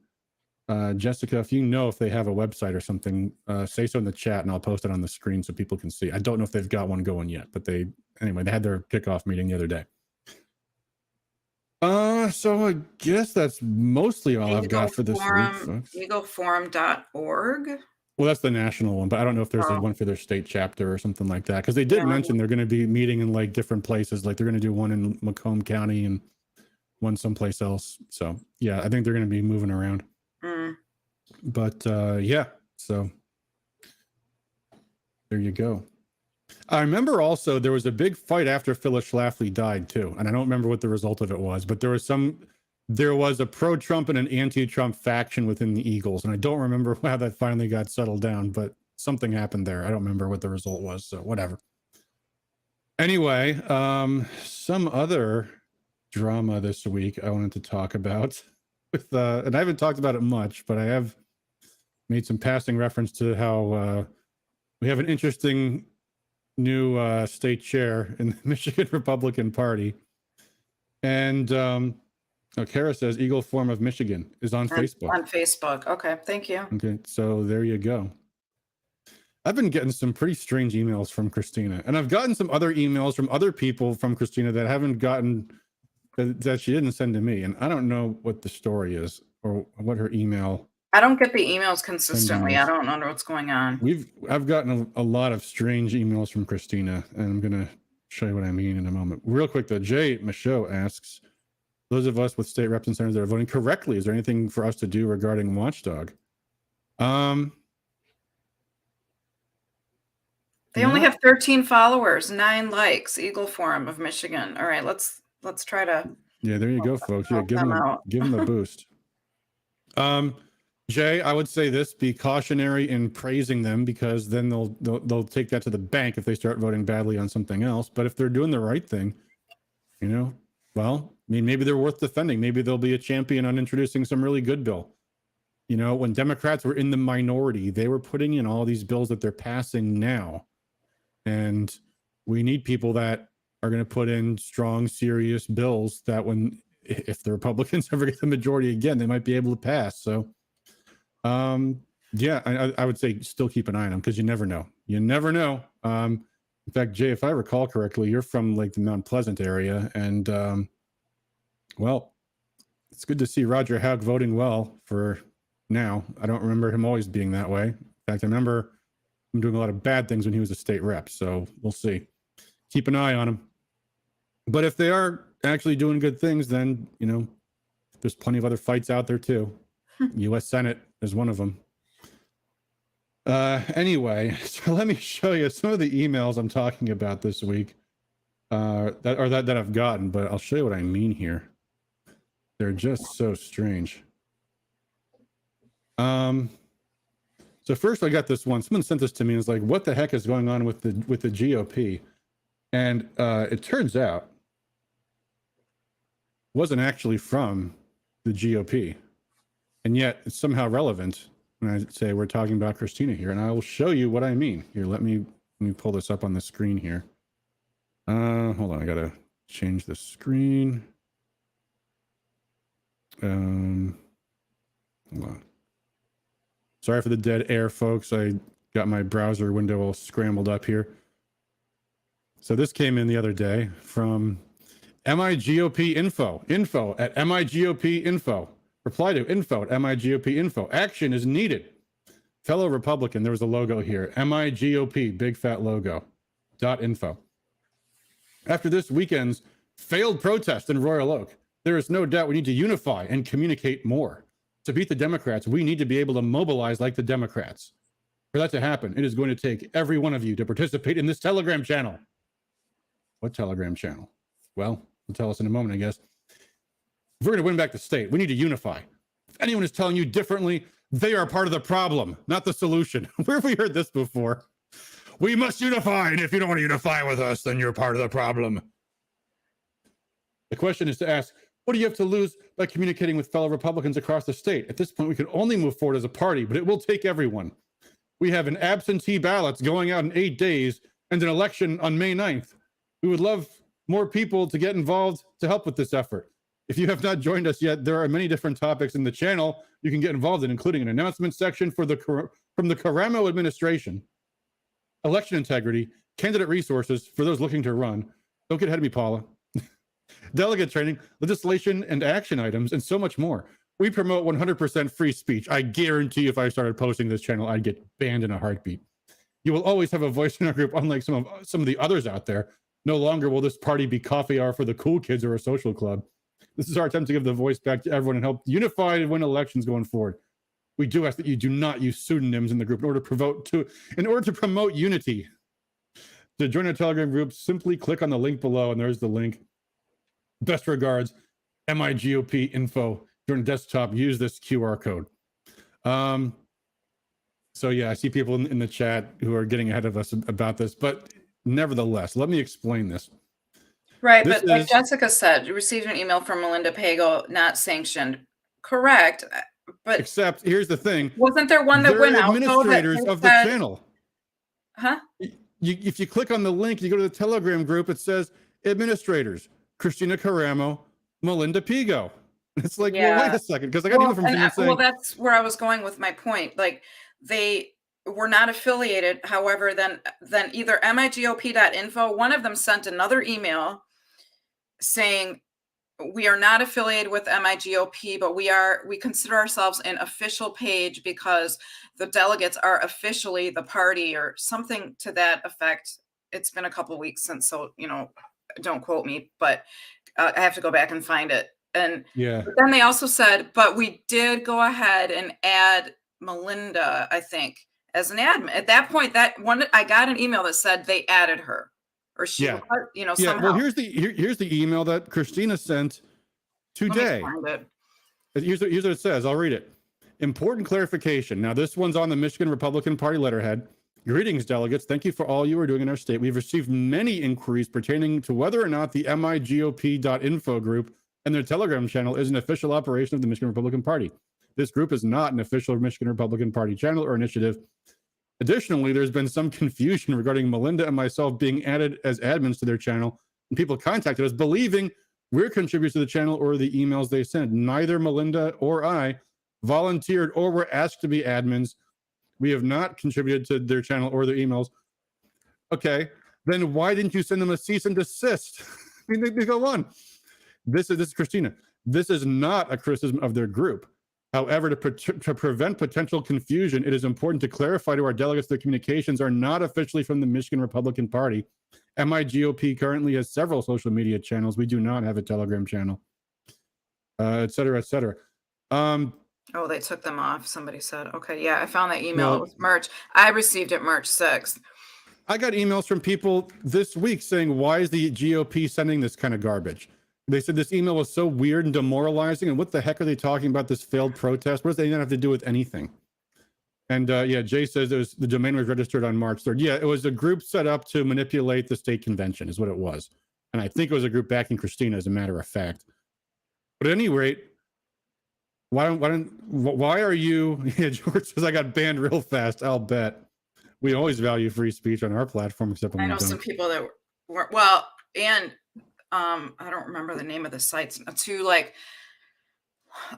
Jessica, if you know if they have a website or something, say so in the chat, and I'll post it on the screen so people can see. I don't know if they've got one going yet, but they had their kickoff meeting the other day. So I guess that's mostly all I've got for this week, folks. Eagleforum.org. Well, that's the national one, but I don't know if there's one for their state chapter or something like that. Because they did mention they're going to be meeting in like different places. Like they're going to do one in Macomb County and one someplace else. So yeah, I think they're going to be moving around. But yeah, so there you go. I remember also there was a big fight after Phyllis Schlafly died too, and I don't remember what the result of it was, but there was a pro-Trump and an anti-Trump faction within the Eagles, and I don't remember how that finally got settled down, but something happened there. I don't remember what the result was, so whatever. Anyway, some other drama this week I wanted to talk about with and I haven't talked about it much, but I have made some passing reference to how we have an interesting new state chair in the Michigan Republican Party. And Kara says Eagle Forum of Michigan is on Facebook. On Facebook. Okay, thank you. Okay, so there you go. I've been getting some pretty strange emails from Christina, and I've gotten some other emails from other people from Christina that haven't gotten, that she didn't send to me, and I don't know what the story is or what her email. I don't get the emails consistently. I don't know what's going on. I've gotten a lot of strange emails from Christina, and I'm gonna show you what I mean in a moment. Real quick though, Jay Michaud asks, those of us with state reps and senators that are voting correctly, is there anything for us to do regarding Watchdog? They only have 13 followers, 9 likes. Eagle Forum of Michigan. All right, let's try to. Yeah, there you go, folks. Yeah, give them a boost. Jay, I would say this: be cautionary in praising them, because then they'll take that to the bank if they start voting badly on something else. But if they're doing the right thing, well, I mean, maybe they're worth defending. Maybe they'll be a champion on introducing some really good bill. When Democrats were in the minority, they were putting in all these bills that they're passing now. And we need people that are going to put in strong, serious bills that if the Republicans ever get the majority again, they might be able to pass. So, yeah, I would say still keep an eye on them, because you never know. You never know. In fact, Jay, if I recall correctly, you're from like the Mount Pleasant area, and well, it's good to see Roger Haug voting well for now. I don't remember him always being that way. In fact, I remember him doing a lot of bad things when he was a state rep. So we'll see. Keep an eye on him. But if they are actually doing good things, then there's plenty of other fights out there too. U.S. Senate is one of them. Anyway, so let me show you some of the emails I'm talking about this week, that I've gotten, but I'll show you what I mean here. They're just so strange. So first I got this one. Someone sent this to me and was like, what the heck is going on with the GOP? And it turns out it wasn't actually from the GOP. And yet it's somehow relevant when I say we're talking about Christina here, and I will show you what I mean. Here, let me pull this up on the screen here. Hold on, I gotta change the screen. Hold on. Sorry for the dead air, folks. I got my browser window all scrambled up here. So this came in the other day from MIGOP info at MIGOP info. Reply to info at MIGOP info. Action is needed. Fellow Republican, there was a logo here. MIGOP, big fat logo, .info. After this weekend's failed protest in Royal Oak, there is no doubt we need to unify and communicate more. To beat the Democrats, we need to be able to mobilize like the Democrats. For that to happen, it is going to take every one of you to participate in this Telegram channel. What Telegram channel? Well, they'll tell us in a moment, I guess. If we're going to win back the state, we need to unify. If anyone is telling you differently, they are part of the problem, not the solution. Where have we heard this before? We must unify, and if you don't want to unify with us, then you're part of the problem. The question is to ask, what do you have to lose by communicating with fellow Republicans across the state? At this point, we can only move forward as a party, but it will take everyone. We have an absentee ballots going out in 8 days and an election on May 9th. We would love more people to get involved to help with this effort. If you have not joined us yet, there are many different topics in the channel you can get involved in, including an announcement section from the Caramo administration, election integrity, candidate resources for those looking to run. Don't get ahead of me, Paula. Delegate training, legislation and action items, and so much more. We promote 100% free speech. I guarantee if I started posting this channel, I'd get banned in a heartbeat. You will always have a voice in our group, unlike some of the others out there. No longer will this party be coffee hour for the cool kids or a social club. This is our attempt to give the voice back to everyone and help unify and win elections going forward. We do ask that you do not use pseudonyms in the group in order to promote unity. To join our Telegram group, simply click on the link below, and there's the link. Best regards, MIGOP info. During desktop, use this QR code. So yeah, I see people in the chat who are getting ahead of us about this, but nevertheless, let me explain this. Right, but like Jessica said, you received an email from Melinda Pago, not sanctioned. Correct, but except here's the thing: wasn't there one that went out? Administrators of the channel. Huh? If you click on the link, you go to the Telegram group. It says administrators: Christina Caramo, Melinda Pago. It's like, well, wait a second, because I got email from someone saying, well, that's where I was going with my point. Like, they were not affiliated. However, then either migop.info, one of them sent another email saying, we are not affiliated with MIGOP, but we consider ourselves an official page because the delegates are officially the party, or something to that effect. It's been a couple of weeks since, so, don't quote me, but I have to go back and find it. And but then they also said, but we did go ahead and add Melinda, I think, as an admin. At that point, I got an email that said they added her, or she, somehow. Well, here's the email that Christina sent today. Here's what it says. I'll read it. Important clarification. Now, this one's on the Michigan Republican Party letterhead. Greetings, delegates. Thank you for all you are doing in our state. We've received many inquiries pertaining to whether or not the migop.info group and their Telegram channel is an official operation of the Michigan Republican Party. This group is not an official Michigan Republican Party channel or initiative. Additionally, there's been some confusion regarding Melinda and myself being added as admins to their channel, and people contacted us believing we're contributors to the channel or the emails they sent. Neither Melinda or I volunteered or were asked to be admins. We have not contributed to their channel or their emails. Okay, then why didn't you send them a cease and desist? I mean, they go on. This is Christina. This is not a criticism of their group. However, to prevent potential confusion, it is important to clarify to our delegates that communications are not officially from the Michigan Republican Party. MIGOP currently has several social media channels. We do not have a Telegram channel, et cetera, et cetera. Oh, they took them off. Somebody said, okay, yeah, I found that email. It was March. I received it March 6th. I got emails from people this week saying, why is the GOP sending this kind of garbage? They said this email was so weird and demoralizing, and what the heck are they talking about, this failed protest? What does that even have to do with anything? And Jay says the domain was registered on March 3rd. Yeah, it was a group set up to manipulate the state convention is what it was. And I think it was a group backing Christina, as a matter of fact. But at any rate, why are you, yeah, George says I got banned real fast, I'll bet. We always value free speech on our platform, except when I know some people that were, well, and I don't remember the name of the sites, two like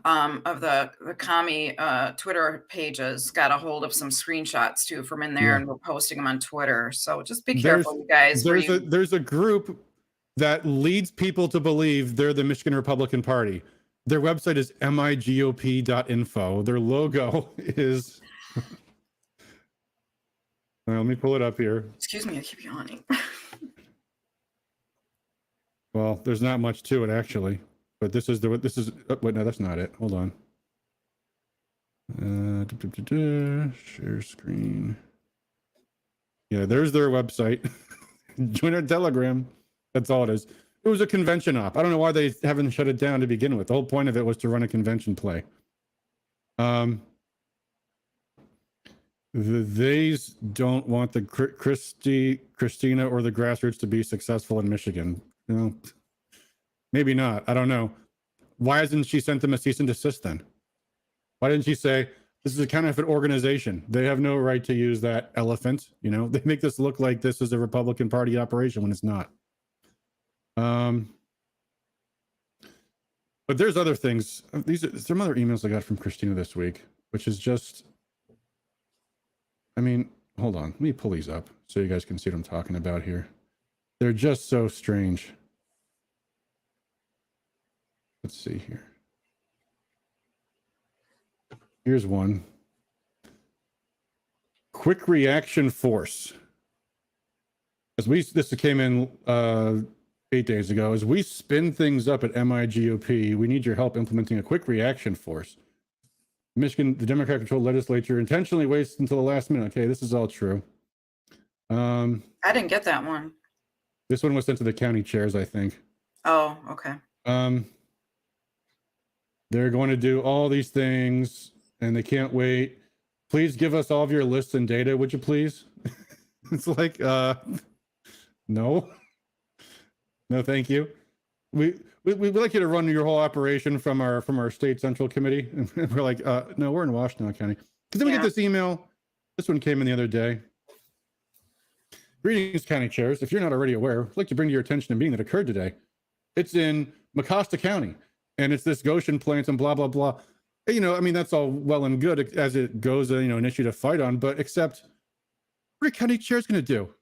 of the commie Twitter pages got a hold of some screenshots too from in there, and we're posting them on Twitter. So just be careful, you guys. There's a group that leads people to believe they're the Michigan Republican Party. Their website is migop.info. Their logo is let me pull it up here. Excuse me, I keep yawning. Well, there's not much to it actually, but this is wait, no, that's not it. Hold on. Share screen. Yeah, there's their website. Join our Telegram. That's all it is. It was a convention op. I don't know why they haven't shut it down to begin with. The whole point of it was to run a convention play. They don't want the Christina or the grassroots to be successful in Michigan. You know, maybe not. I don't know. Why hasn't she sent them a cease and desist then? Why didn't she say, this is a counterfeit organization? They have no right to use that elephant. You know, they make this look like this is a Republican Party operation when it's not. But there's other things. These are some other emails I got from Christina this week, which is just, I mean, hold on. Let me pull these up so you guys can see what I'm talking about here. They're just so strange. Let's see here. Here's one. Quick reaction force. This came in 8 days ago. As we spin things up at MIGOP, we need your help implementing a quick reaction force. Michigan, the Democrat-controlled legislature intentionally waits until the last minute. Okay, this is all true. I didn't get that one. This one was sent to the county chairs, I think. Oh, okay. They're going to do all these things, and they can't wait. Please give us all of your lists and data, would you please? It's like, no, thank you. We'd like you to run your whole operation from our state central committee. And we're like, no, we're in Washtenaw County. Because then we get this email. This one came in the other day. Greetings, county chairs. If you're not already aware, I'd like to bring to your attention a meeting that occurred today. It's in Mecosta County, and it's this Goshen plant and blah, blah, blah. You know, I mean, that's all well and good as it goes, you know, an issue to fight on, but except what are county chairs going to do?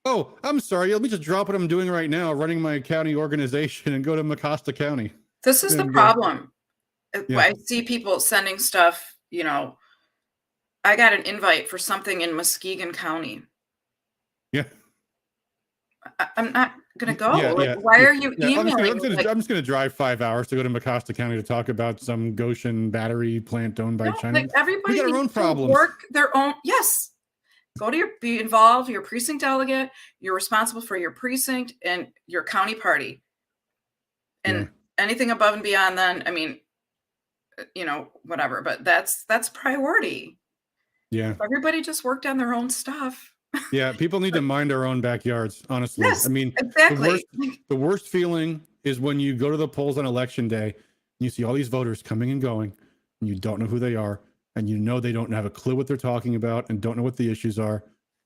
Oh, I'm sorry. Let me just drop what I'm doing right now, running my county organization, and go to Mecosta County. This is the problem. I see people sending stuff, you know, I got an invite for something in Muskegon County. Yeah. I'm not going to go. Why are you emailing? I'm just going to drive 5 hours to go to Mecosta County to talk about some Goshen battery plant owned by China. Like everybody we got our own problems. Work their own. Yes. Go to be involved. You're a precinct delegate. You're responsible for your precinct and your county party. And anything above and beyond then, I mean, you know, whatever, but that's priority. Yeah. Everybody just worked on their own stuff. Yeah, people need to mind our own backyards, honestly. Yes, I mean, exactly. The worst feeling is when you go to the polls on election day and you see all these voters coming and going, and you don't know who they are, and you know they don't have a clue what they're talking about and don't know what the issues are,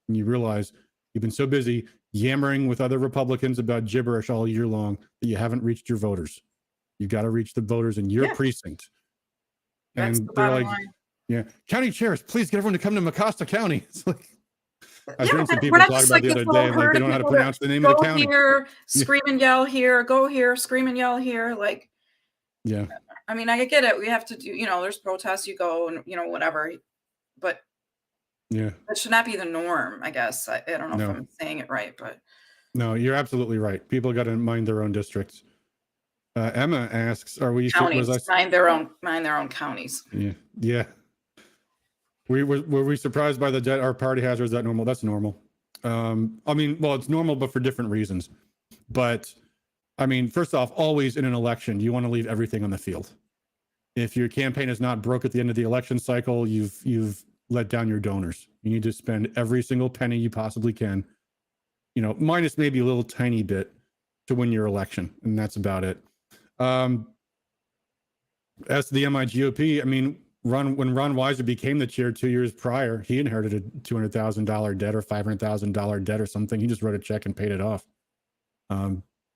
and you realize you've been so busy yammering with other Republicans about gibberish all year long that you haven't reached your voters. You've got to reach the voters in your precinct. That's and the they're like, line. county chairs, please get everyone to come to Mecosta County. It's like, I've heard some but people we're not talk just about like the other this day, little like they don't know how to pronounce the name of the county. Go here, scream and yell here, go here, scream and yell here. Like, yeah. I mean, I get it. We have to do, you know, there's protests, you go and, you know, whatever. But yeah, that should not be the norm, I guess. I don't know if I'm saying it right, but. No, you're absolutely right. People got to mind their own districts. Emma asks, "Are we counties mind their own counties?" Yeah. Were we surprised by the debt our party has, or is that normal? That's normal. I mean, well, it's normal, but for different reasons. But I mean, first off, always in an election, you want to leave everything on the field. If your campaign is not broke at the end of the election cycle, you've let down your donors. You need to spend every single penny you possibly can, you know, minus maybe a little tiny bit to win your election, and that's about it. As to the MIGOP, I mean, when Ron Weiser became the chair 2 years prior, he inherited a $200,000 debt or $500,000 debt or something. He just wrote a check and paid it off.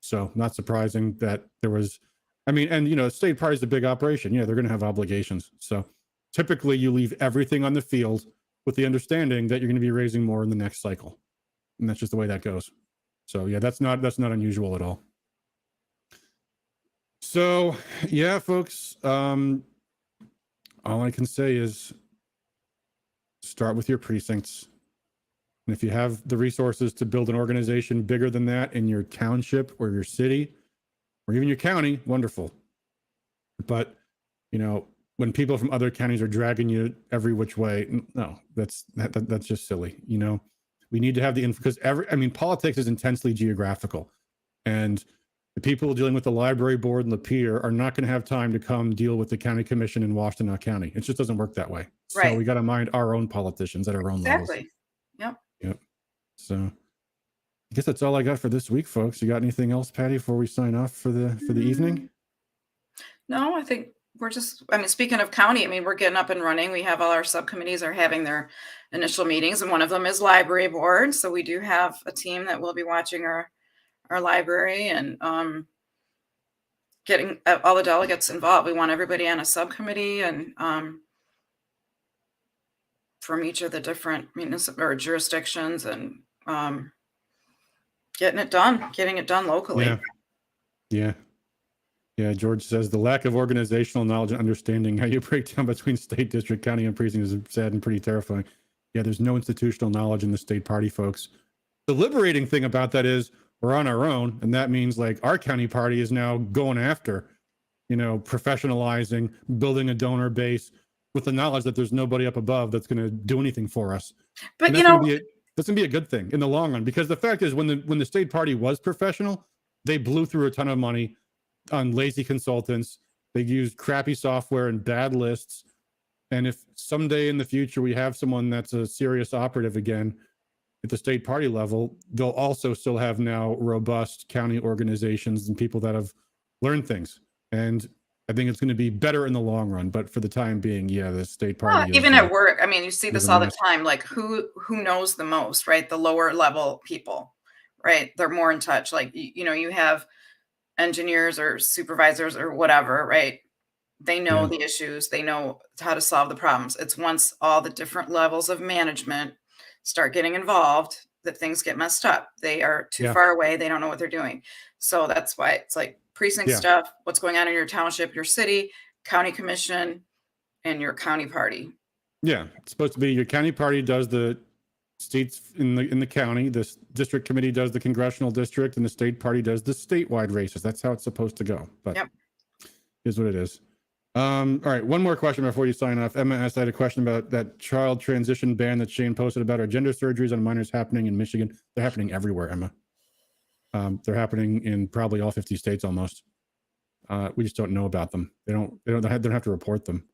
So not surprising that there was, I mean, and you know, state party is a big operation. Yeah, they're going to have obligations. So typically you leave everything on the field with the understanding that you're going to be raising more in the next cycle. And that's just the way that goes. So yeah, that's not unusual at all. So yeah, folks, all I can say is start with your precincts. And if you have the resources to build an organization bigger than that in your township or your city or even your county, wonderful. But, you know, when people from other counties are dragging you every which way, no, that's just silly. You know, we need to have the info, because politics is intensely geographical, and the people dealing with the library board and the peer are not going to have time to come deal with the county commission in Washtenaw County. It just doesn't work that way. Right. So we got to mind our own politicians at our own levels. Exactly. Yep. So I guess that's all I got for this week, folks. You got anything else, Patty, before we sign off for the evening? No, I think we're just, I mean, speaking of county, I mean, we're getting up and running. We have all our subcommittees are having their initial meetings, and one of them is library board. So we do have a team that will be watching our library and getting all the delegates involved. We want everybody on a subcommittee and from each of the different municipal or jurisdictions, and getting it done locally. Yeah. Yeah, George says the lack of organizational knowledge and understanding how you break down between state, district, county, and precinct is sad and pretty terrifying. Yeah, there's no institutional knowledge in the state party, folks. The liberating thing about that is we're on our own, and that means like our county party is now going after, professionalizing, building a donor base with the knowledge that there's nobody up above that's going to do anything for us. But that's going to be a good thing in the long run, because the fact is when the state party was professional, they blew through a ton of money on lazy consultants. They used crappy software and bad lists. And if someday in the future we have someone that's a serious operative again at the state party level, they'll also still have now robust county organizations and people that have learned things. And I think it's going to be better in the long run. But for the time being, yeah, the state party. Even at work, I mean, you see this all the time. Like who knows the most, right? The lower level people, right? They're more in touch. Like, you have engineers or supervisors or whatever, right? They know the issues. They know how to solve the problems. It's once all the different levels of management start getting involved that things get messed up. They are too far away. They don't know what they're doing. So that's why it's like precinct stuff, what's going on in your township, your city, county commission, and your county party. Yeah, it's supposed to be your county party does the seats in the county, the district committee does the congressional district, and the state party does the statewide races. That's how it's supposed to go. But here's what it is. All right, one more question before you sign off. Emma asked, I had a question about that child transition ban that Shane posted about. Are gender surgeries on minors happening in Michigan? They're happening everywhere, Emma. They're happening in probably all 50 states almost. We just don't know about them. They don't have to report them.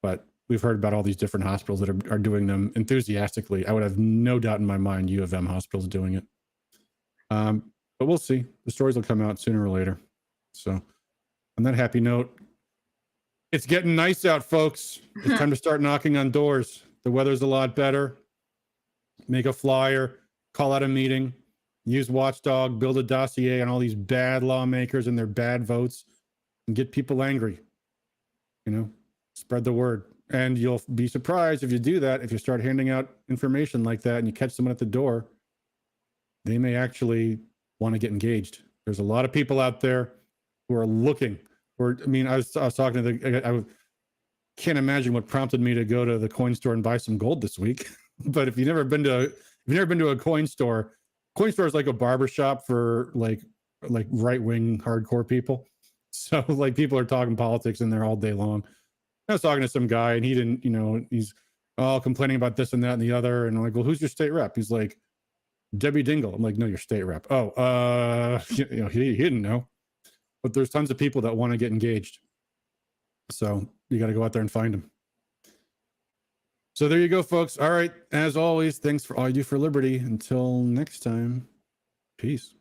But we've heard about all these different hospitals that are doing them enthusiastically. I would have no doubt in my mind U of M hospitals doing it. But we'll see. The stories will come out sooner or later. So on that happy note, it's getting nice out, folks. It's time to start knocking on doors. The weather's a lot better. Make a flyer, call out a meeting, use Watchdog, build a dossier on all these bad lawmakers and their bad votes, and get people angry. Spread the word. And you'll be surprised if you do that, if you start handing out information like that and you catch someone at the door, they may actually want to get engaged. There's a lot of people out there who are looking. I was talking to I can't imagine what prompted me to go to the coin store and buy some gold this week. But if you've never been to a coin store is like a barber shop for like right-wing hardcore people. So like people are talking politics in there all day long. I was talking to some guy and he didn't, he's all complaining about this and that and the other. And I'm like, well, who's your state rep? He's like, Debbie Dingle. I'm like, no, your state rep. Oh, he didn't know. But there's tons of people that want to get engaged. So you got to go out there and find them. So there you go, folks. All right. As always, thanks for all you do for liberty. Until next time, peace.